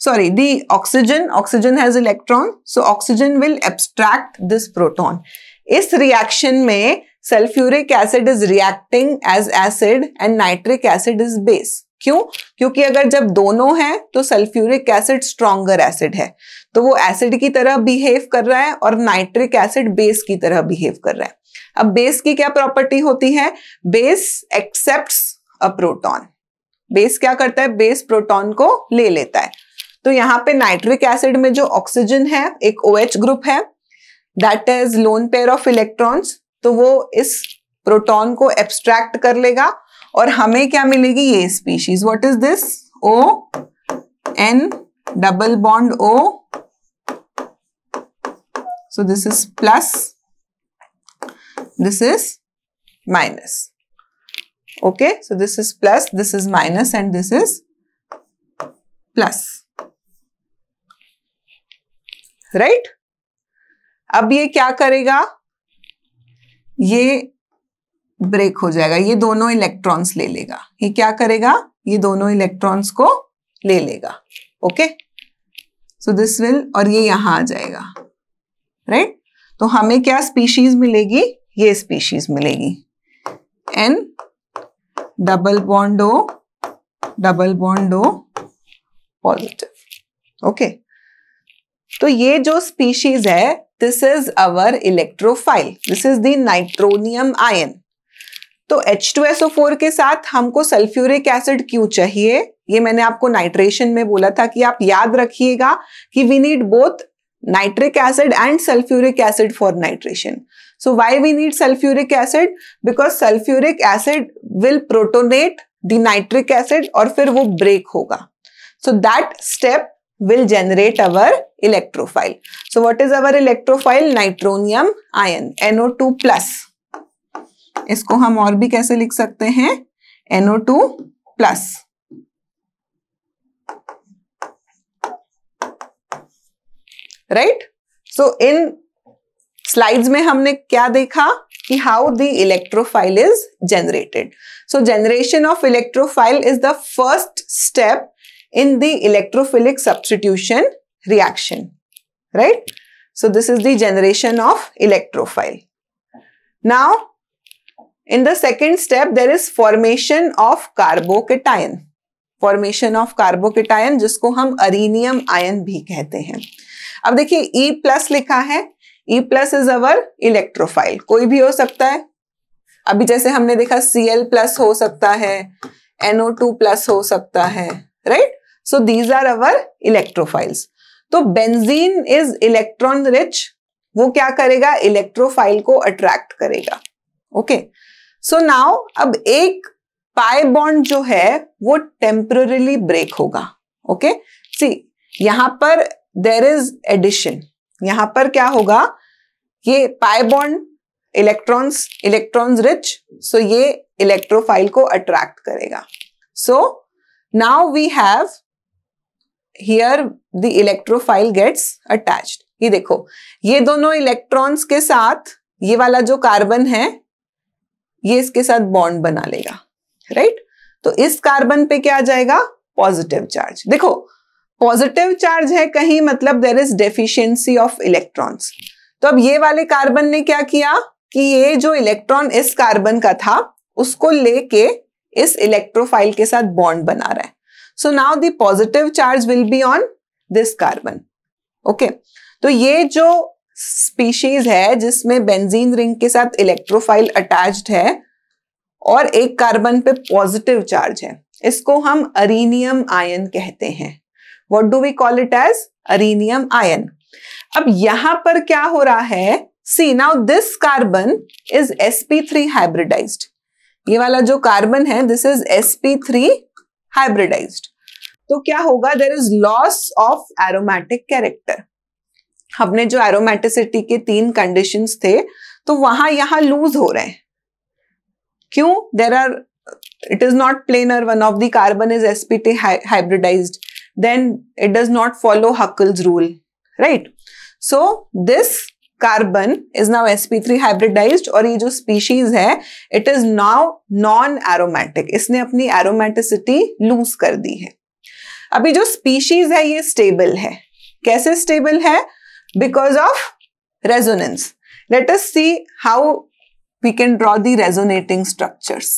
sorry, the oxygen has electron, so oxygen will abstract this proton. इस रिएक्शन में sulphuric acid is reacting as acid and nitric acid is base. क्यों? क्योंकि अगर जब दोनों हैं तो सल्फ्यूरिक एसिड स्ट्रॉन्गर एसिड है, तो वो एसिड की तरह बिहेव कर रहा है और नाइट्रिक एसिड बेस की तरह बिहेव कर रहा है। अब बेस की क्या प्रॉपर्टी होती है? Base accepts a proton. Base क्या करता है? बेस प्रोटॉन को ले लेता है। तो यहां पे नाइट्रिक एसिड में जो ऑक्सीजन है एक OH ग्रुप है, that is loan pair of electrons, तो वो इस प्रोटॉन को एब्स्ट्रैक्ट कर लेगा और हमें क्या मिलेगी? ये species. What is this? ON double bond O, so this is plus, this is minus. Okay, so this is plus, this is minus and this is plus. Right? अब ये क्या करेगा? ये ब्रेक हो जाएगा, ये दोनों इलेक्ट्रॉन्स ले लेगा। ये क्या करेगा? ये दोनों इलेक्ट्रॉन्स को ले लेगा। ओके, सो दिस विल, और ये यहां आ जाएगा, राइट? तो हमें क्या स्पीशीज मिलेगी? ये स्पीशीज मिलेगी, N double bond O double bond O positive. Okay, तो ये जो स्पीशीज है, this is our electrophile, this is the nitronium ion. तो H2SO4 के साथ हमको सल्फ्यूरिक एसिड क्यों चाहिए? ये मैंने आपको नाइट्रेशन में बोला था कि आप याद रखिएगा कि we need both nitric acid and sulphuric acid for nitration. So why we need sulfuric acid? Because sulfuric acid will protonate the nitric acid और फिर वो break होगा. So that step will generate our electrophile. So what is our electrophile? Nitronium ion, NO2 plus. इसको हम और भी कैसे लिख सकते हैं? NO2 plus. Right? So in slides में हमने क्या देखा कि how the electrophile is generated. So generation of electrophile is the first step in the electrophilic substitution reaction, right? So this is the generation of electrophile. Now in the second step there is formation of carbocation. Formation of carbocation जिसको हम अरीनियम ion भी कहते हैं. अब देखिए E plus लिखा है. E plus is our electrophile, कोई भी हो सकता है. अभी जैसे हमने देखा Cl प्लस हो सकता है, NO2 प्लस हो सकता है, right? So these are our electrophiles. तो बेंजीन इज इलेक्ट्रॉन रिच, वो क्या करेगा? इलेक्ट्रोफाइल को अट्रैक्ट करेगा. ओके, सो नाउ अब एक पाई बॉन्ड जो है वो टेम्पररीली ब्रेक होगा. ओके, सी यहां पर देयर इज एडिशन. यहां पर क्या होगा? ये pi bond electrons rich, so ये इलेक्ट्रोफाइल को अट्रैक्ट करेगा. So now we have here the electrophile gets attached. ये देखो, ये दोनों इलेक्ट्रॉन्स के साथ ये वाला जो कार्बन है ये इसके साथ बॉन्ड बना लेगा, राइट? तो इस कार्बन पे क्या आ जाएगा? Positive charge. देखो पॉजिटिव चार्ज है कहीं, मतलब there is deficiency of electrons. तो अब ये वाले कार्बन ने क्या किया कि ये जो इलेक्ट्रॉन इस कार्बन का था उसको लेके इस इलेक्ट्रोफाइल के साथ बॉन्ड बना रहा है. So now the positive charge will be on this carbon. Okay, तो ये जो स्पीशीज है जिसमें बेंजीन रिंग के साथ इलेक्ट्रोफाइल अटैच्ड है और एक कार्बन पे पॉजिटिव चार्ज है, इसको हम अरीनियम आयन कहते हैं. What do we call it as? Arenium ion. अब यहां पर क्या हो रहा है? See, now this carbon is sp3 hybridized. ये वाला जो कार्बन है this is sp3 hybridized. तो क्या होगा? There is loss of aromatic character. हमने जो aromaticity के 3 conditions थे तो वहां यहां लूज हो रहे हैं. क्यों? It is not planar. One of the carbon is sp3 hybridized. Then it does not follow Huckel's rule, right? So this carbon is now sp3 hybridized और ये जो species है it is now non-aromatic. इसने अपनी aromaticity lose कर दी है. अभी जो species है ये stable है. कैसे stable है? Because of resonance. Let us see how we can draw the resonating structures.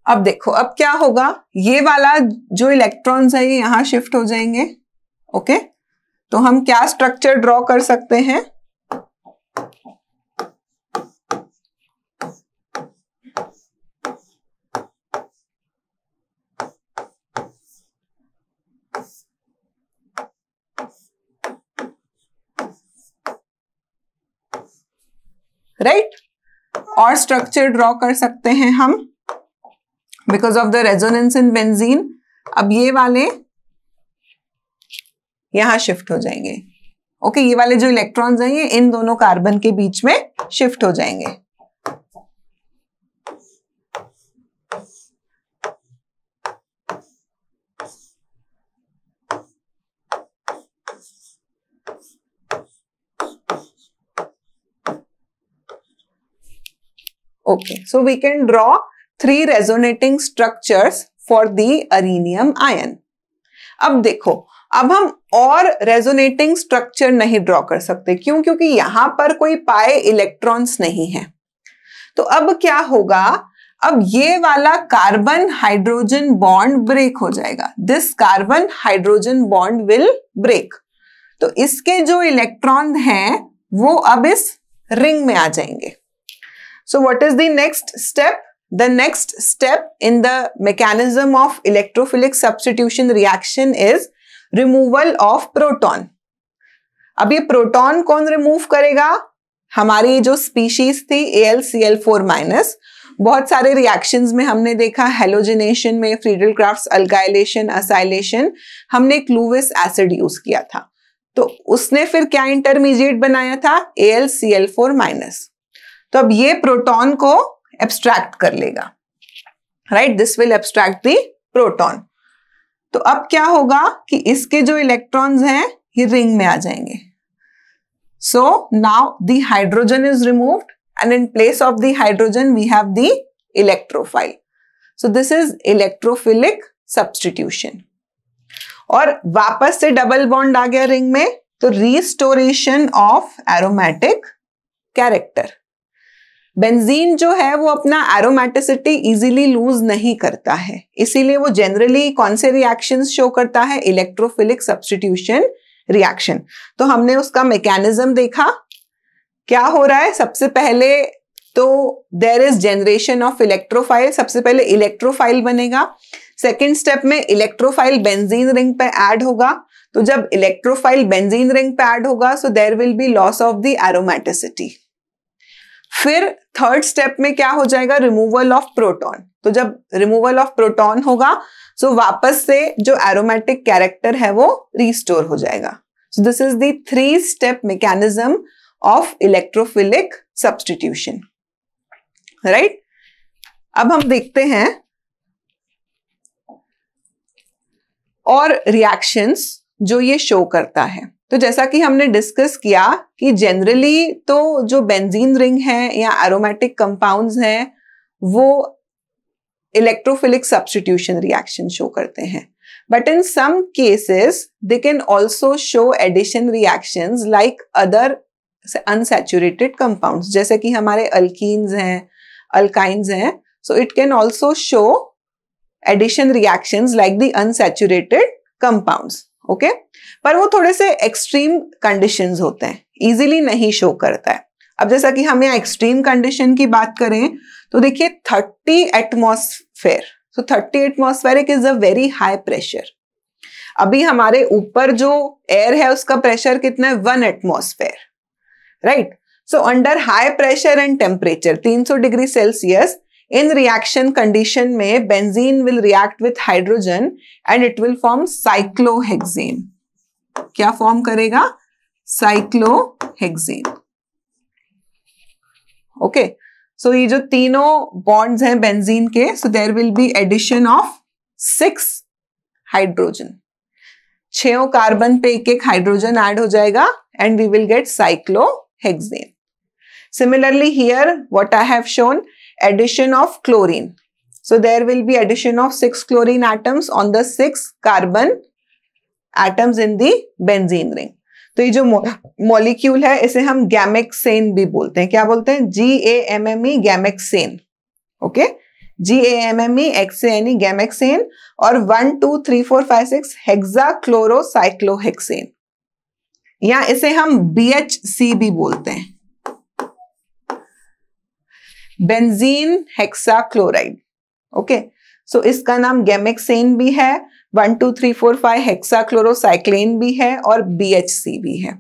अब देखो, अब क्या होगा? ये वाला जो इलेक्ट्रॉन्स है ये यहां शिफ्ट हो जाएंगे. ओके, तो हम क्या स्ट्रक्चर ड्रॉ कर सकते हैं? राइट? और स्ट्रक्चर ड्रॉ कर सकते हैं हम because of the resonance in benzene. अब ये वाले यहां शिफ्ट हो जाएंगे. ओके, ये वाले जो इलेक्ट्रॉन्स हैं ये इन दोनों कार्बन के बीच में शिफ्ट हो जाएंगे. Okay, so we can draw 3 resonating structures for the arenium ion. अब देखो, अब हम और रेजोनेटिंग स्ट्रक्चर नहीं ड्रॉ कर सकते, क्यों? क्योंकि यहां पर कोई पाए इलेक्ट्रॉन्स नहीं है। तो अब क्या होगा, अब ये वाला कार्बन हाइड्रोजन बॉन्ड ब्रेक हो जाएगा। This carbon hydrogen bond will break. तो इसके जो इलेक्ट्रॉन हैं वो अब इस रिंग में आ जाएंगे। सो what is the next step? The next step in the mechanism of electrophilic substitution reaction is removal of proton. अब ये प्रोटॉन कौन रिमूव करेगा? हमारी जो स्पीशीज थी AlCl4-, बहुत सारे रिएक्शंस में हमने देखा, हेलोजिनेशन में, फ्रीडल-क्राफ्ट्स अल्काइलेशन, असाइलेशन, हमने एक लुईस एसिड यूज किया था। तो उसने फिर क्या इंटरमीडिएट बनाया था? AlCl4-। तो अब ये प्रोटॉन को एब्स्ट्रैक्ट कर लेगा, right? This will abstract the proton. तो अब क्या होगा कि इसके जो इलेक्ट्रॉन्स हैं ये रिंग में आ जाएंगे। So now the hydrogen is removed and in place of the hydrogen we have the electrophile. So this is electrophilic substitution. और वापस से डबल बॉन्ड आ गया रिंग में, तो restoration of aromatic character. Benzene जो है वो अपना एरोमेटिसिटी इजीली लूज नहीं करता है, इसीलिए वो जनरली कौन से रिएक्शंस शो करता है? Electrophilic substitution reaction. तो हमने उसका मैकेनिज्म देखा, क्या हो रहा है? सबसे पहले तो there is generation of electrophile, सबसे पहले इलेक्ट्रोफाइल बनेगा। सेकेंड स्टेप में इलेक्ट्रोफाइल बेंजीन रिंग पे ऐड होगा। तो जब इलेक्ट्रोफाइल बेंजीन रिंग पे ऐड होगा so there will be loss of the aromaticity. फिर थर्ड स्टेप में क्या हो जाएगा? Removal of proton. तो जब रिमूवल ऑफ प्रोटॉन होगा सो वापस से जो एरोमेटिक कैरेक्टर है वो रिस्टोर हो जाएगा। सो this is the 3 step mechanism of electrophilic substitution, right? अब हम देखते हैं और रिएक्शंस जो ये शो करता है। तो जैसा कि हमने डिस्कस किया कि जनरली तो जो बेंजीन रिंग है या एरोमेटिक कंपाउंड्स हैं वो इलेक्ट्रोफिलिक सब्स्टिट्यूशन रिएक्शन शो करते हैं, but in some cases they can also show addition reactions like other unsaturated compounds, जैसे कि हमारे अल्कीन्स हैं, अल्काइन्स हैं। So it can also show addition reactions like the unsaturated compounds, okay? पर वो थोड़े से एक्सट्रीम कंडीशंस होते हैं, इजीली नहीं शो करता है। अब जैसा कि हम यहाँ एक्सट्रीम कंडीशन की बात करें तो देखिए 30 atmosphere. So 30 atmospheric is a very high pressure. अभी हमारे ऊपर जो एयर है उसका प्रेशर कितना है? 1 atmosphere, right? So under high pressure and temperature 300 degree Celsius in reaction condition में benzene will react with hydrogen and it will form cyclohexane. क्या फॉर्म करेगा? cyclohexane. Okay, so ये जो तीनों bonds हैं benzene के, so there will be addition of 6 hydrogen. 6 carbon पे एक हाइड्रोजन ऐड हो जाएगा and we will get cyclohexane. Similarly here what I have shown, addition of chlorine. So there will be addition of 6 chlorine atoms on the 6 carbon atoms in the benzene ring. तो ये जो molecule है इसे हम गैमेक्सेन भी बोलते हैं। क्या बोलते हैं? GAMME gammexane. Okay, GAMME XANE gammexane. और 1 2 3 4 5 6 हेक्साक्लोरोसाइक्लोहेक्सेन, या इसे हम BHC भी बोलते हैं, बेंजीन हेक्साक्लोराइड। ओके, सो इसका नाम गैमेक्सेन भी है, 1 2 3 4 5 हेक्साक्लोरोसाइक्लेन भी है और BHC भी है।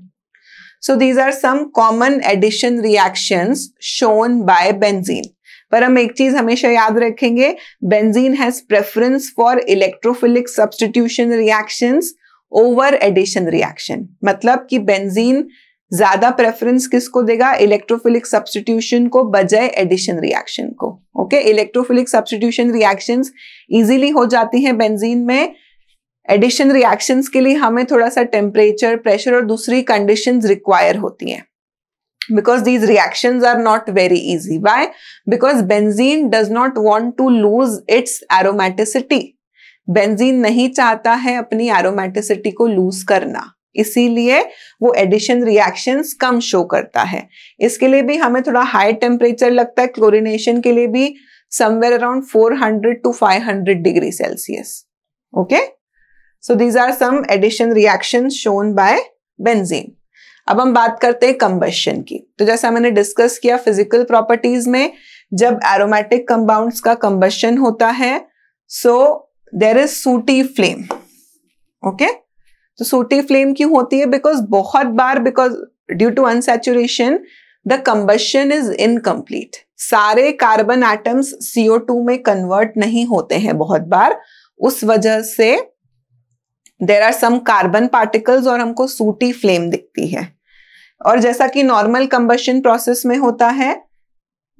So these are some common addition reactions shown by benzene. पर हम एक चीज हमेशा याद रखेंगे, benzene has preference for electrophilic substitution reactions over addition reaction. मतलब कि बेंजीन ज्यादा प्रेफरेंस किसको देगा? इलेक्ट्रोफिलिक सब्स्टिट्यूशन को बजाय एडिशन रिएक्शन को। Okay, electrophilic substitution reactions easily हो जाती हैं बेंजीन में। एडिशन रिएक्शंस के लिए हमें थोड़ा सा टेम्परेचर, प्रेशर और दूसरी कंडीशंस रिक्वायर होती हैं, because these reactions are not very easy. Why? Because benzene does not want to lose its aromaticity. Benzene नहीं चाहता है अपनी एरोमेटिसिटी को लूज करना, इसीलिए वो एडिशन रिएक्शंस कम शो करता है। इसके लिए भी हमें थोड़ा हाई टेम्परेचर लगता है, क्लोरीनेशन के लिए भी somewhere around 400 to 500 degree Celsius. Okay, so these are some addition reactions shown by benzene. अब हम बात करते हैं कंबशन की। तो जैसा मैंने डिस्कस किया फिजिकल प्रॉपर्टीज में, जब एरोमेटिक कंपाउंड्स का कंबशन होता है so there is sooty flame. Okay, तो सूटी फ्लेम क्यों होती है? बिकॉज बहुत बार due to unsaturation the combustion is incomplete. सारे कार्बन एटम्स CO2 में कन्वर्ट नहीं होते हैं बहुत बार, उस वजह से there are some carbon particles और हमको सूटी फ्लेम दिखती है। और जैसा कि नॉर्मल कंबशन प्रोसेस में होता है,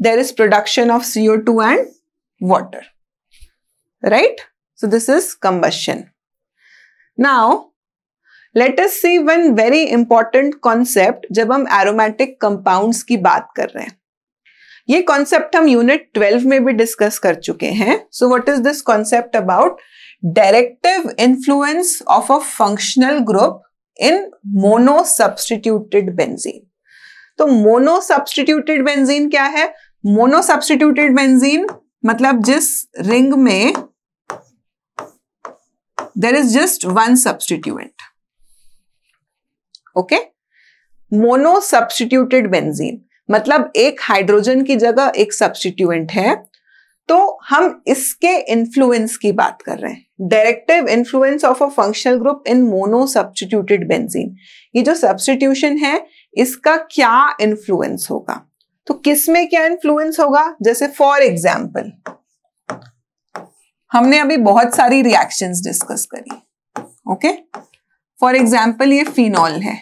there is production of CO2 and water, right? So this is combustion. Now let us see one very important concept जब हम एरोमेटिक कंपाउंड्स की बात कर रहे हैं। ये कॉन्सेप्ट हम यूनिट 12 में भी डिस्कस कर चुके हैं। So what is this concept about? Directive influence of a functional group in mono substituted benzene. तो मोनो सब्स्टिट्यूटेड बेंजीन क्या है? मोनो सब्स्टिट्यूटेड बेंजीन मतलब जिस रिंग में there is just one substituent. Okay, mono substituted benzene मतलब एक hydrogen की जगह एक सब्स्टिट्यूएंट है, तो हम इसके इन्फ्लुएंस की बात कर रहे हैं। Directive influence of a functional group in mono substituted benzene. ये जो सब्स्टिट्यूशन है इसका क्या इन्फ्लुएंस होगा? तो किस में क्या इन्फ्लुएंस होगा? जैसे फॉर एग्जाम्पल हमने अभी बहुत सारी रिएक्शंस डिस्कस करी। ओके, फॉर एग्जाम्पल ये फिनॉल है।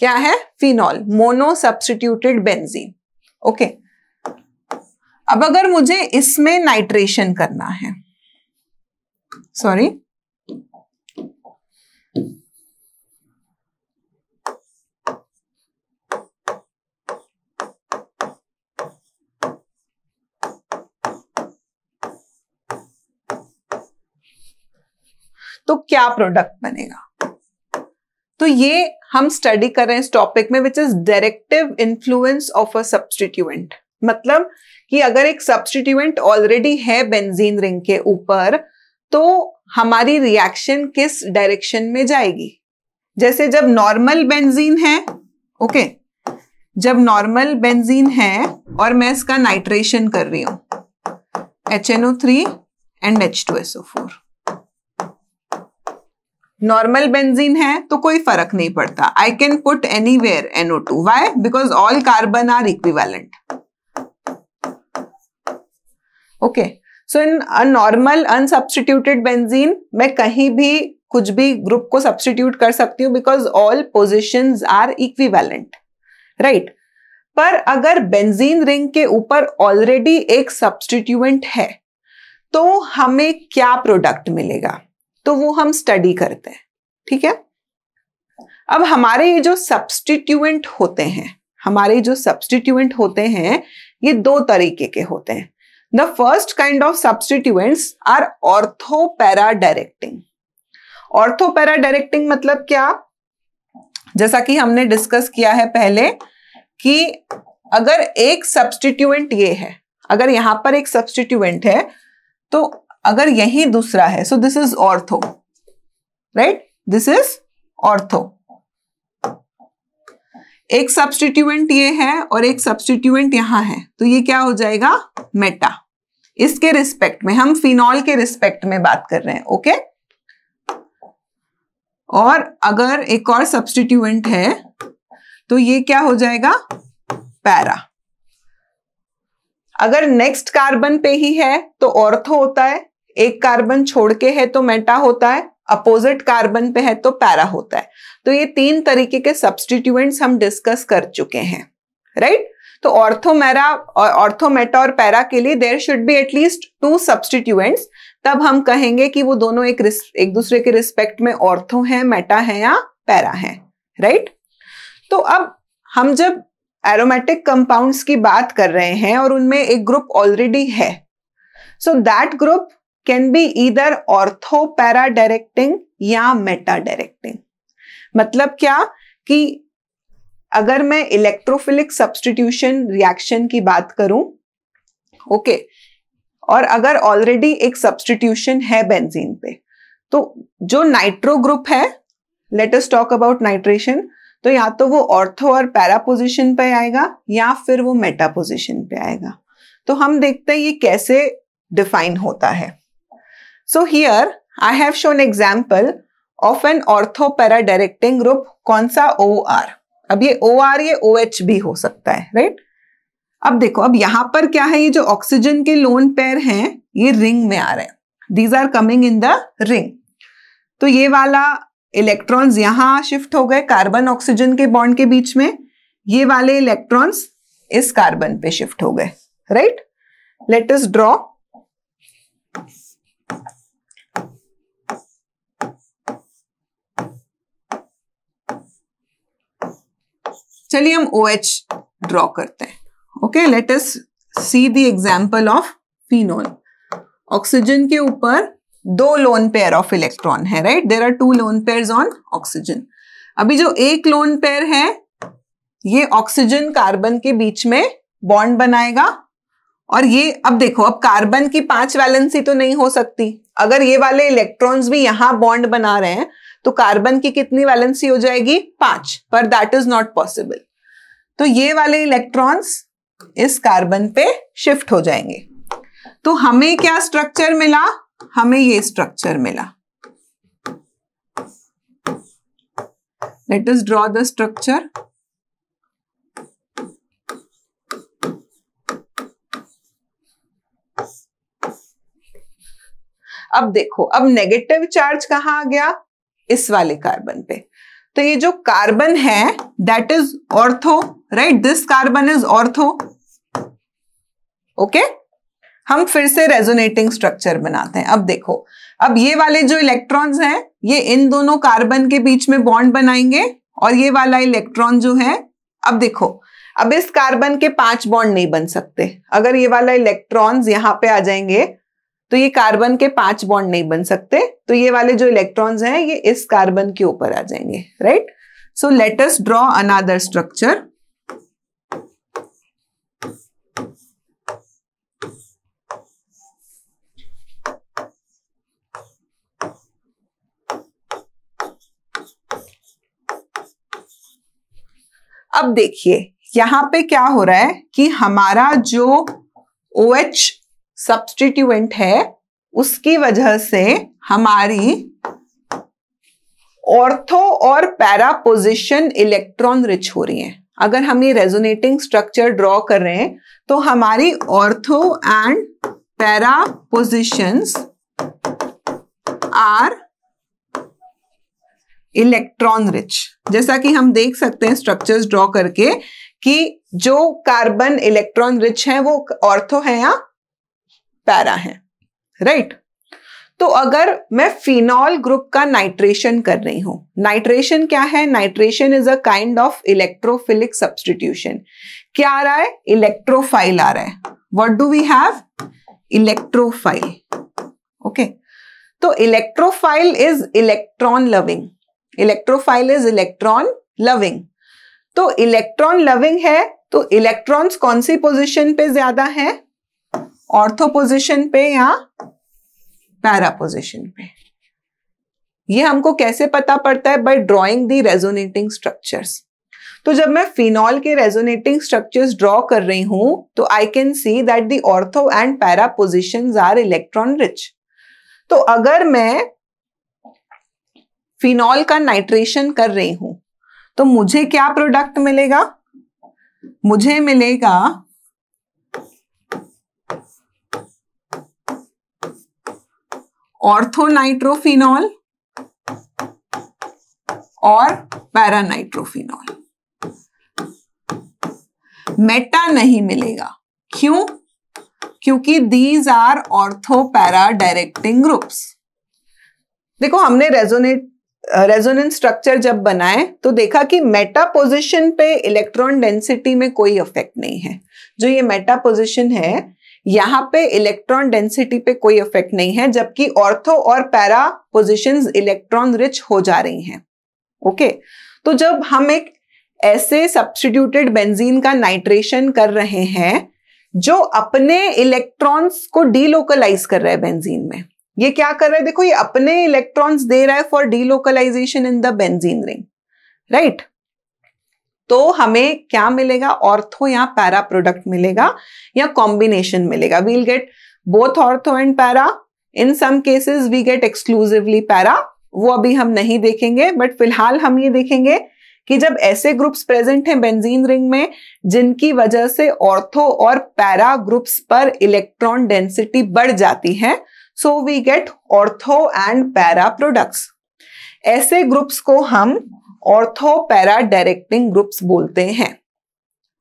क्या है? Phenol, mono substituted benzene. Okay, अब अगर मुझे इसमें नाइट्रेशन करना है, सॉरी, तो क्या प्रोडक्ट बनेगा? तो ये हम स्टडी कर रहे हैं इस टॉपिक में, which is directive influence of a substituent. मतलब कि अगर एक सब्स्टिट्यूएंट ऑलरेडी है बेंजीन रिंग के ऊपर, तो हमारी रिएक्शन किस डायरेक्शन में जाएगी? जैसे जब नॉर्मल बेंजीन है, ओके, जब नॉर्मल बेंजीन है और मैं इसका नाइट्रेशन कर रही हूं HNO3 and H2SO4, normal benzene है तो कोई फर्क नहीं पड़ता। I can put anywhere NO2। Why? Because all carbon are equivalent. Okay, so in a normal unsubstituted benzene मैं कहीं भी कुछ भी ग्रुप को सब्स्टिट्यूट कर सकती हूँ because all positions are equivalent, right? पर अगर बेंजीन रिंग के ऊपर ऑलरेडी एक सब्स्टिट्यूएंट है तो हमें क्या प्रोडक्ट मिलेगा? तो वो हम स्टडी करते हैं, ठीक है? अब हमारे ये जो सब्स्टिट्यूएंट होते हैं, ये दो तरीके के होते हैं। The first kind of substituents are ortho para directing. Ortho para directing मतलब क्या? जैसा कि हमने डिस्कस किया है पहले कि अगर एक सब्स्टिट्यूएंट ये है, अगर यहां पर एक सब्स्टिट्यूएंट है तो अगर यही दूसरा है, so this is ortho, right? This is ortho. एक सब्स्टिट्यूएंट ये है और एक सब्स्टिट्यूएंट यहां है, तो ये क्या हो जाएगा? मेटा। इसके रिस्पेक्ट में, हम फिनॉल के रिस्पेक्ट में बात कर रहे हैं, ओके? और अगर एक और सब्स्टिट्यूएंट है तो ये क्या हो जाएगा? पैरा। अगर नेक्स्ट कार्बन पे ही है तो ऑर्थो होता है, एक कार्बन छोड़ के है तो मेटा होता है, अपोजिट कार्बन पे है तो पैरा होता है। तो ये तीन तरीके के सब्स्टिट्यूएंट्स हम डिस्कस कर चुके हैं, राइट? तो ऑर्थो मेटा और पैरा के लिए there should be at least 2 substituents, तब हम कहेंगे कि वो दोनों एक दूसरे के रिस्पेक्ट में ऑर्थो है, मेटा है या पैरा है, राइट? तो अब हम जब एरोमेटिक कंपाउंड्स की बात कर रहे हैं और उनमें एक ग्रुप ऑलरेडी है, so that group can be either ortho para directing या मेटा डायरेक्टिंग। मतलब क्या कि अगर मैं इलेक्ट्रोफिलिक सब्स्टिट्यूशन रिएक्शन की बात करूं, ओके, और अगर ऑलरेडी एक सब्स्टिट्यूशन है बेंजीन पे, तो जो नाइट्रो ग्रुप है, let us talk about nitration, तो या तो वो ऑर्थो और पैरा पोजीशन पे आएगा या फिर वो मेटा पोजीशन पे आएगा। तो हम देखते हैं ये कैसे डिफाइन होता है। So here I have shown example of an ortho para directing group. कौन सा? OR। अब ये OR ये OH भी हो सकता है, राइट? अब देखो, अब यहां पर क्या है, ये जो ऑक्सीजन के लोन पेयर हैं ये रिंग में आ रहे हैं, these are coming in the ring. तो ये वाला इलेक्ट्रॉन्स यहां शिफ्ट हो गए कार्बन ऑक्सीजन के बॉन्ड के बीच में, ये वाले इलेक्ट्रॉन्स इस कार्बन पे शिफ्ट हो गए, राइट? Let us draw. चलिए हम OH ड्रॉ करते हैं। Okay, let us see the example of phenol. Oxygen के ऊपर 2 लोन पेयर ऑफ इलेक्ट्रॉन है, right? There are 2 lone pairs on oxygen. अभी जो एक लोन पेयर है ये ऑक्सीजन कार्बन के बीच में बॉन्ड बनाएगा, और ये अब देखो, अब कार्बन की 5 वैलेंसी तो नहीं हो सकती। अगर ये वाले इलेक्ट्रॉन्स भी यहां बॉन्ड बना रहे हैं तो कार्बन की कितनी वैलेंसी हो जाएगी? 5, पर दैट इज नॉट पॉसिबल। तो ये वाले इलेक्ट्रॉन्स इस कार्बन पे शिफ्ट हो जाएंगे। तो हमें क्या स्ट्रक्चर मिला? हमें ये स्ट्रक्चर मिला। Let us draw the structure. अब देखो, अब नेगेटिव चार्ज कहां आ गया? इस वाले कार्बन पे। तो ये जो कार्बन है that is ortho, right? This carbon is ortho. Okay, हम फिर से रेजोनेटिंग स्ट्रक्चर बनाते हैं। अब देखो, अब ये वाले जो इलेक्ट्रॉन्स हैं ये इन दोनों कार्बन के बीच में बॉन्ड बनाएंगे, और ये वाला इलेक्ट्रॉन जो है, अब देखो, अब इस कार्बन के 5 बॉन्ड नहीं बन सकते। अगर ये वाला इलेक्ट्रॉन्स यहां पे आ जाएंगे तो ये कार्बन के 5 बॉन्ड नहीं बन सकते, तो ये वाले जो इलेक्ट्रॉन्स हैं ये इस कार्बन के ऊपर आ जाएंगे, right? So let us draw another structure. अब देखिए यहां पे क्या हो रहा है कि हमारा जो OH सब्स्टिट्यूएंट है उसकी वजह से हमारी ऑर्थो और पैरा पोजीशन इलेक्ट्रॉन रिच हो रही हैं। अगर हम ये रेजोनेटिंग स्ट्रक्चर ड्रॉ कर रहे हैं तो हमारी ortho and para positions are electron rich. जैसा कि हम देख सकते हैं स्ट्रक्चर्स ड्रॉ करके कि जो कार्बन इलेक्ट्रॉन रिच है वो ऑर्थो है या पैरा है, राइट? तो अगर मैं फिनॉल ग्रुप का नाइट्रेशन कर रही हूं, नाइट्रेशन क्या है? Nitration is a kind of electrophilic substitution. क्या आ रहा है? इलेक्ट्रोफाइल आ रहा है। What do we have? Electrophile. Okay, तो electrophile is electron loving. Electrophile is electron loving. तो इलेक्ट्रॉन लविंग है तो इलेक्ट्रॉन्स कौन सी पोजीशन पे ज्यादा है? ऑर्थो पोजीशन पे या पैरा पोजीशन पे? ये हमको कैसे पता पड़ता है? Bye drawing the resonating structures. तो जब मैं फिनॉल के रेजोनेटिंग स्ट्रक्चर्स ड्रॉ कर रही हूं तो I can see that the ortho and para positions are electron rich. तो अगर मैं फिनॉल का नाइट्रेशन कर रही हूं तो मुझे क्या प्रोडक्ट मिलेगा? मुझे मिलेगा ऑर्थोनाइट्रोफिनॉल और पैरानाइट्रोफिनॉल। मेटा नहीं मिलेगा। क्यों? क्योंकि these are ortho para directing groups. देखो, हमने रेजोनेंस स्ट्रक्चर जब बनाए तो देखा कि मेटा पोजीशन पे इलेक्ट्रॉन डेंसिटी में कोई इफेक्ट नहीं है। जो ये मेटा पोजीशन है यहाँ पे इलेक्ट्रॉन डेंसिटी पे कोई इफेक्ट नहीं है, जबकि ऑर्थो और पैरा पोजिशंस इलेक्ट्रॉन रिच हो जा रही हैं। ओके, तो जब हम एक ऐसे सब्स्टिट्यूटेड बेंजीन का नाइट्रेशन कर रहे हैं जो अपने इलेक्ट्रॉन्स को डीलोकलाइज कर रहा है बेंजीन में, ये क्या कर रहा है, देखो ये अपने इलेक्ट्रॉन्स दे रहा है for delocalisation in the benzene ring, right. तो हमें क्या मिलेगा, ऑर्थो या पैरा प्रोडक्ट मिलेगा या कॉम्बिनेशन मिलेगा। We'll get both ortho and para, in some cases we get exclusively para, वो अभी हम नहीं देखेंगे, बट फिलहाल हम ये देखेंगे कि जब ऐसे ग्रुप्स प्रेजेंट हैं बेंजीन रिंग में जिनकी वजह से ऑर्थो और पैरा ग्रुप्स पर इलेक्ट्रॉन डेंसिटी बढ़ जाती है, so we get ortho and para products. ऐसे ग्रुप्स को हम ऑर्थो पैरा डायरेक्टिंग ग्रुप्स बोलते हैं।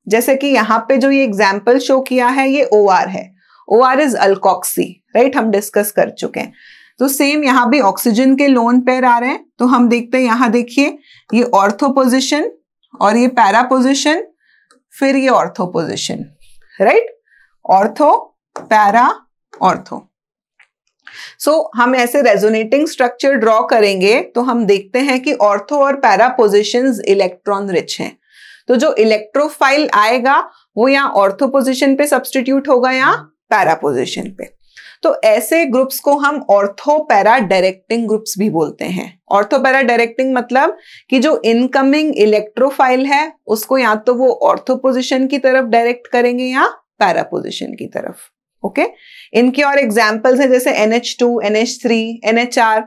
जैसे कि यहाँ पे जो ये एग्जाम्पल शो किया है ये OR है, OR इज अल्कोक्सी, राइट, हम डिस्कस कर चुके हैं। तो सेम यहाँ भी ऑक्सीजन के लोन पेयर आ रहे हैं, तो हम देखते हैं यहाँ देखिए ये ऑर्थो पोजिशन और ये पैरा पोजिशन, फिर ये ortho position, right, ortho para ortho. So हम ऐसे रेजोनेटिंग स्ट्रक्चर ड्रॉ करेंगे तो हम देखते हैं कि ऑर्थो और पैरा पोजिशंस इलेक्ट्रॉन रिच हैं। तो जो इलेक्ट्रोफाइल आएगा वो या ऑर्थो पोजिशन पे सब्स्टिट्यूट होगा या पैरा पोजिशन पे। तो ऐसे ग्रुप्स को हम ऑर्थो पैरा डायरेक्टिंग ग्रुप्स भी बोलते हैं। ऑर्थो पैरा डायरेक्टिंग मतलब कि जो इनकमिंग इलेक्ट्रोफाइल है उसको या तो वो ऑर्थो पोजिशन की तरफ डायरेक्ट करेंगे या पैरा पोजिशन की तरफ। ओके, इनके और एग्जाम्पल्स हैं जैसे NH2, NH3, NHR।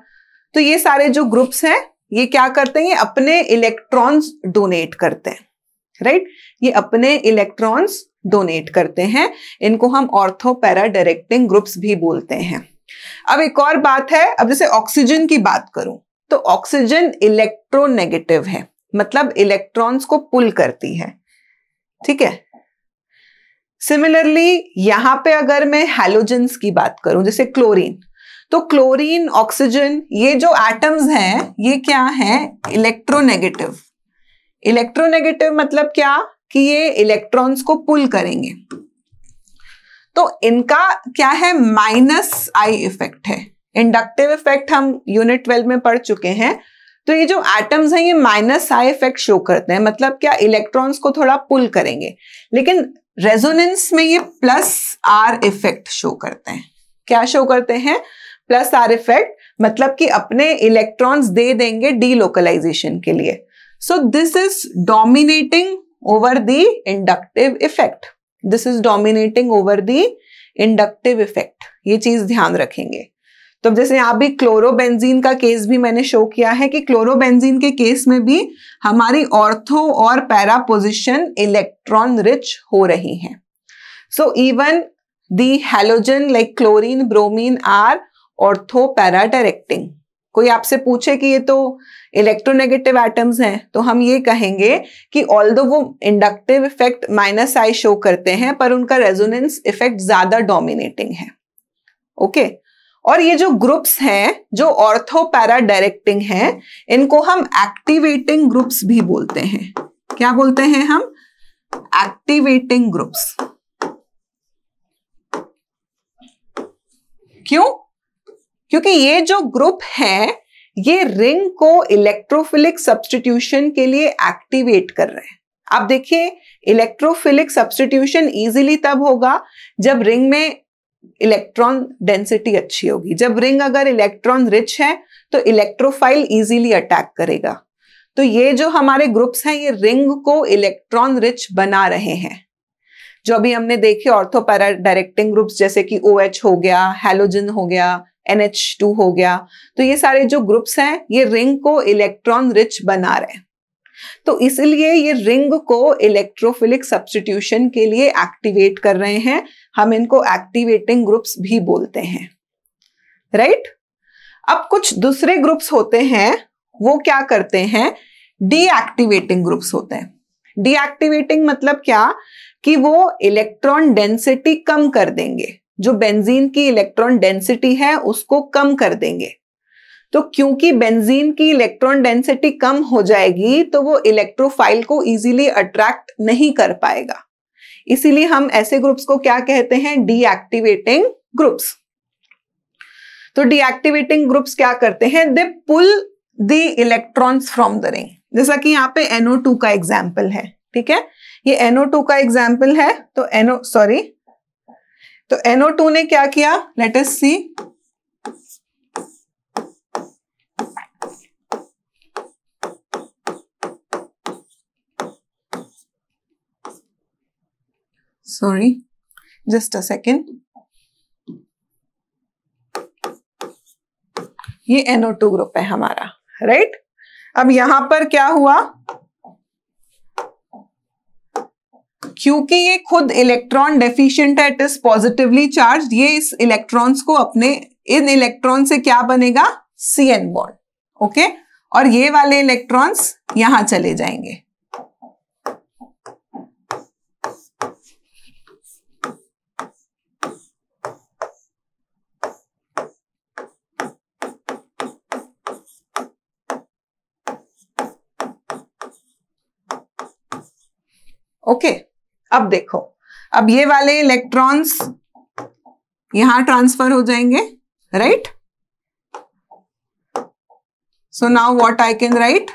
तो ये सारे जो ग्रुप्स हैं ये क्या करते हैं, ये अपने इलेक्ट्रॉन्स डोनेट करते हैं, राइट, ये अपने इलेक्ट्रॉन्स डोनेट करते हैं। इनको हम ऑर्थो पैरा डायरेक्टिंग ग्रुप्स भी बोलते हैं। अब एक और बात है, अब जैसे ऑक्सीजन की बात करूं तो ऑक्सीजन इलेक्ट्रोनेगेटिव है, मतलब इलेक्ट्रॉन्स को पुल करती है, ठीक है। सिमिलरली यहां पे अगर मैं हैलोजेंस की बात करूं जैसे क्लोरीन, तो क्लोरीन, ऑक्सीजन, ये जो एटम्स हैं ये क्या हैं, इलेक्ट्रोनेगेटिव। इलेक्ट्रोनेगेटिव मतलब क्या कि ये इलेक्ट्रॉन्स को पुल करेंगे। तो इनका क्या है, -I इफेक्ट है। इंडक्टिव इफेक्ट हम यूनिट 12 में पढ़ चुके हैं। तो ये जो एटम्स हैं ये -I इफेक्ट शो करते हैं, मतलब क्या, इलेक्ट्रॉन्स को थोड़ा पुल करेंगे। लेकिन रेजोनेंस में ये +R इफेक्ट शो करते हैं। क्या शो करते हैं, +R इफेक्ट, मतलब कि अपने इलेक्ट्रॉन्स दे देंगे डीलोकलाइजेशन के लिए। सो this is dominating over the inductive effect, this is dominating over the inductive effect, ये चीज ध्यान रखेंगे। तो जैसे यहाँ भी क्लोरोबेंजीन का केस भी मैंने शो किया है कि क्लोरोबेंजीन के केस में भी हमारी ऑर्थो और पैरा पोजिशन इलेक्ट्रॉन रिच हो रही हैं। So even the halogen like chlorine, bromine are ortho para directing. कोई आपसे पूछे कि ये तो इलेक्ट्रोनेगेटिव एटम्स हैं, तो हम ये कहेंगे कि ऑल्दो वो इंडक्टिव इफेक्ट -I शो करते हैं पर उनका रेजोनेंस इफेक्ट ज्यादा डोमिनेटिंग है। ओके, और ये जो ग्रुप्स हैं जो ऑर्थो पैरा डायरेक्टिंग हैं, इनको हम एक्टिवेटिंग ग्रुप्स भी बोलते हैं। क्या बोलते हैं हम, एक्टिवेटिंग ग्रुप्स। क्यों, क्योंकि ये जो ग्रुप है ये रिंग को इलेक्ट्रोफिलिक सब्स्टिट्यूशन के लिए एक्टिवेट कर रहे हैं। आप देखिए, इलेक्ट्रोफिलिक सब्स्टिट्यूशन इजीली तब होगा जब रिंग में इलेक्ट्रॉन डेंसिटी अच्छी होगी। जब रिंग अगर इलेक्ट्रॉन रिच है तो इलेक्ट्रोफाइल इजीली अटैक करेगा। तो ये जो हमारे ग्रुप्स हैं ये रिंग को इलेक्ट्रॉन रिच बना रहे हैं। जो अभी हमने देखे ऑर्थो पैरा डायरेक्टिंग ग्रुप्स जैसे कि OH हो गया, हैलोजन हो गया, NH2 हो गया, तो ये सारे जो ग्रुप्स हैं ये रिंग को इलेक्ट्रॉन रिच बना रहे हैं। तो इसलिए ये रिंग को इलेक्ट्रोफिलिक सब्स्टिट्यूशन के लिए एक्टिवेट कर रहे हैं। हम इनको एक्टिवेटिंग ग्रुप्स भी बोलते हैं, राइट। अब कुछ दूसरे ग्रुप्स होते हैं वो क्या करते हैं, डीएक्टिवेटिंग ग्रुप्स होते हैं। डीएक्टिवेटिंग मतलब क्या कि वो इलेक्ट्रॉन डेंसिटी कम कर देंगे, जो बेंजीन की इलेक्ट्रॉन डेंसिटी है उसको कम कर देंगे। तो क्योंकि बेंजीन की इलेक्ट्रॉन डेंसिटी कम हो जाएगी तो वो इलेक्ट्रोफाइल को इजीली अट्रैक्ट नहीं कर पाएगा। इसीलिए हम ऐसे ग्रुप्स को क्या कहते हैं, डीएक्टिवेटिंग ग्रुप्स। तो डीएक्टिवेटिंग ग्रुप्स क्या करते हैं, they pull the electrons from the ring. जैसा कि यहाँ पे NO2 का एग्जाम्पल है, ठीक है, ये NO2 का एग्जाम्पल है। तो NO2 ने क्या किया, let us see, sorry just a second, ये NO2 ग्रुप है हमारा, राइट। अब यहां पर क्या हुआ, क्योंकि ये खुद इलेक्ट्रॉन डेफिशिएंट है, इट इज पॉजिटिवली चार्ज, ये इस इलेक्ट्रॉन्स को अपने, इन इलेक्ट्रॉन से क्या बनेगा, CN बॉन्ड, ओके, और ये वाले इलेक्ट्रॉन्स यहां चले जाएंगे। ओके, अब देखो, अब ये वाले इलेक्ट्रॉन्स यहां ट्रांसफर हो जाएंगे, right. So now what I can write,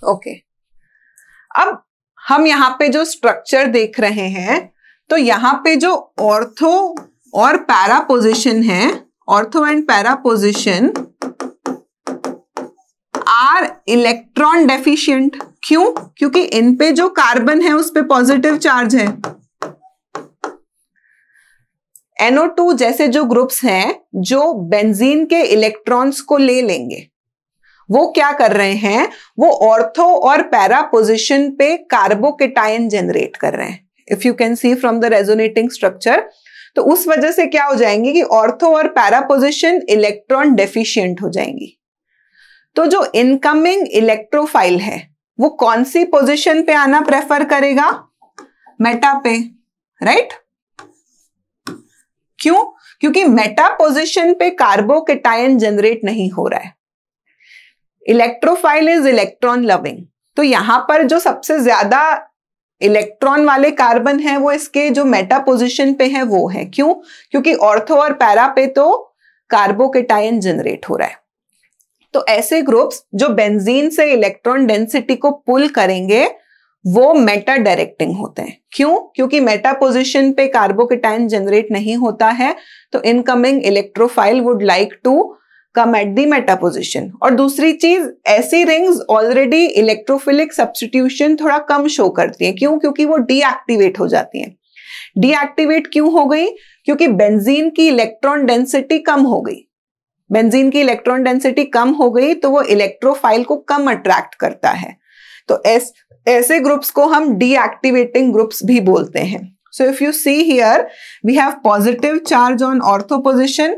okay. अब हम यहां पे जो स्ट्रक्चर देख रहे हैं, तो यहां पे जो ऑर्थो और पैरा पोजिशन है, ortho and para position are electron deficient. क्यों, क्योंकि इन पे जो कार्बन है उस पे पॉजिटिव चार्ज है। NO2 जैसे जो ग्रुप्स हैं जो बेंजीन के इलेक्ट्रॉन्स को ले लेंगे, वो क्या कर रहे हैं, वो ऑर्थो और पैरा पोजिशन पे कार्बोकेटायन जनरेट कर रहे हैं। If you can C from the resonating structure, तो उस वजह से क्या हो जाएंगे कि ऑर्थो और पैरा पोजिशन इलेक्ट्रॉन डेफिशिएंट हो जाएंगी। तो जो इनकमिंग इलेक्ट्रोफाइल है वो कौन सी पोजिशन पे आना प्रेफर करेगा, मेटा पे, राइट। क्यों, क्योंकि मेटा पोजिशन पे कार्बोकेटायन जनरेट नहीं हो रहा है। इलेक्ट्रोफाइल इज इलेक्ट्रॉन लविंग, तो यहां पर जो सबसे ज्यादा इलेक्ट्रॉन वाले कार्बन है वो इसके जो मेटा पोजीशन पे है वो है। क्यों, क्योंकि ऑर्थो और पैरा पे तो कार्बोकेटायन जनरेट हो रहा है। तो ऐसे ग्रुप्स जो बेंजीन से इलेक्ट्रॉन डेंसिटी को पुल करेंगे वो मेटा डायरेक्टिंग होते हैं। क्यों, क्योंकि मेटा पोजीशन पे कार्बोकेटायन जनरेट नहीं होता है, तो incoming electrophile would like to come at the meta position. और दूसरी चीज, ऐसी रिंग्स ऑलरेडी इलेक्ट्रोफिलिक सब्स्टिट्यूशन थोड़ा कम शो करती हैं। क्यों, क्योंकि वो डीएक्टिवेट हो जाती हैं। डीएक्टिवेट क्यों हो गई, क्योंकि बेंजीन की इलेक्ट्रॉन डेंसिटी कम हो गई। बेंजीन की इलेक्ट्रॉन डेंसिटी कम हो गई तो वो इलेक्ट्रोफाइल को कम अट्रैक्ट करता है। तो ऐसे ग्रुप्स को हम डीएक्टिवेटिंग ग्रुप्स भी बोलते हैं। So if you see here, we have positive charge on ortho position,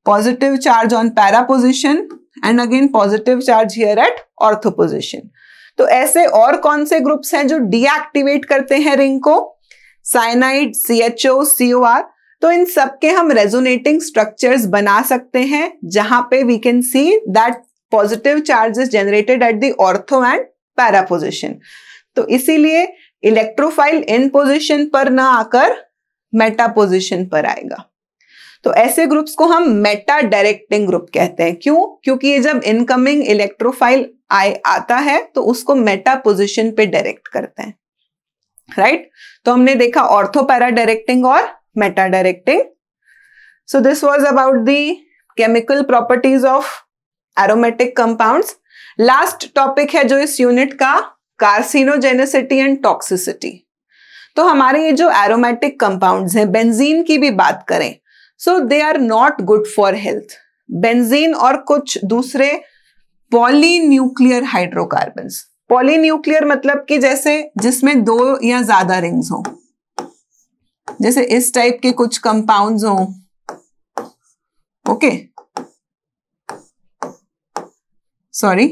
positive charge on para position and again positive charge here at ortho position। तो ऐसे और कौन से ग्रुप्स हैं जो डीएक्टिवेट करते हैं रिंग को, साइनाइड, CHO, COR। तो इन सब के हम रेजोनेटिंग स्ट्रक्चर्स बना सकते हैं जहां पे we can see that positive charge is generated at the ortho and para position. तो इसीलिए इलेक्ट्रोफाइल इन पोजिशन पर ना आकर मेटा पोजिशन पर आएगा। तो ऐसे ग्रुप्स को हम मेटा डायरेक्टिंग ग्रुप कहते हैं। क्यों, क्योंकि ये जब इनकमिंग इलेक्ट्रोफाइल आता है तो उसको मेटा पोजीशन पे डायरेक्ट करते हैं, राइट। तो हमने देखा ऑर्थो पैरा डायरेक्टिंग और Meta directing. So this was about the chemical properties of aromatic compounds. Last topic है जो इस यूनिट का, कार्सिनोजेनेसिटी एंड टॉक्सिसिटी। तो हमारे ये जो एरोमेटिक कंपाउंड्स हैं, बेंजीन की भी बात करें, so they are not good for health. Benzene और कुछ दूसरे पॉलीन्यूक्लियर हाइड्रोकार्बन्स, पॉलीन्यूक्लियर मतलब कि जैसे जिसमें 2 या ज्यादा रिंग्स हो, जैसे इस टाइप के कुछ कंपाउंड्स हो, ओके, सॉरी,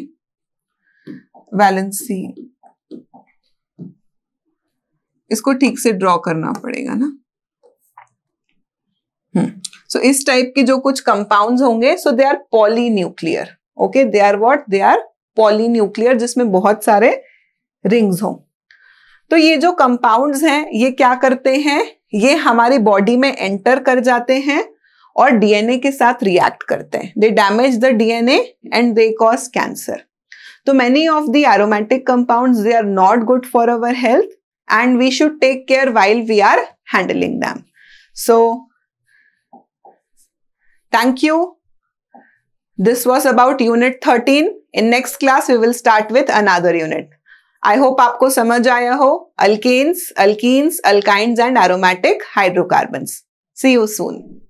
वैलेंसी, इसको ठीक से ड्रॉ करना पड़ेगा ना। सो इस टाइप के जो कुछ कंपाउंड्स होंगे, so they are polynuclear. Okay, they are what? They are polynuclear, जिसमें बहुत सारे रिंग्स हों। तो ये जो कंपाउंड्स हैं ये क्या करते हैं, ये हमारी बॉडी में एंटर कर जाते हैं और डीएनए के साथ रिएक्ट करते हैं। They damage the DNA and they cause cancer. तो many of the aromatic compounds, they are not good for our health and we should take care while we are handling them. So thank you. This was about unit 13. In next class we will start with another unit. I hope आपको समझ आया हो alkanes, alkenes, alkynes and aromatic hydrocarbons. See you soon.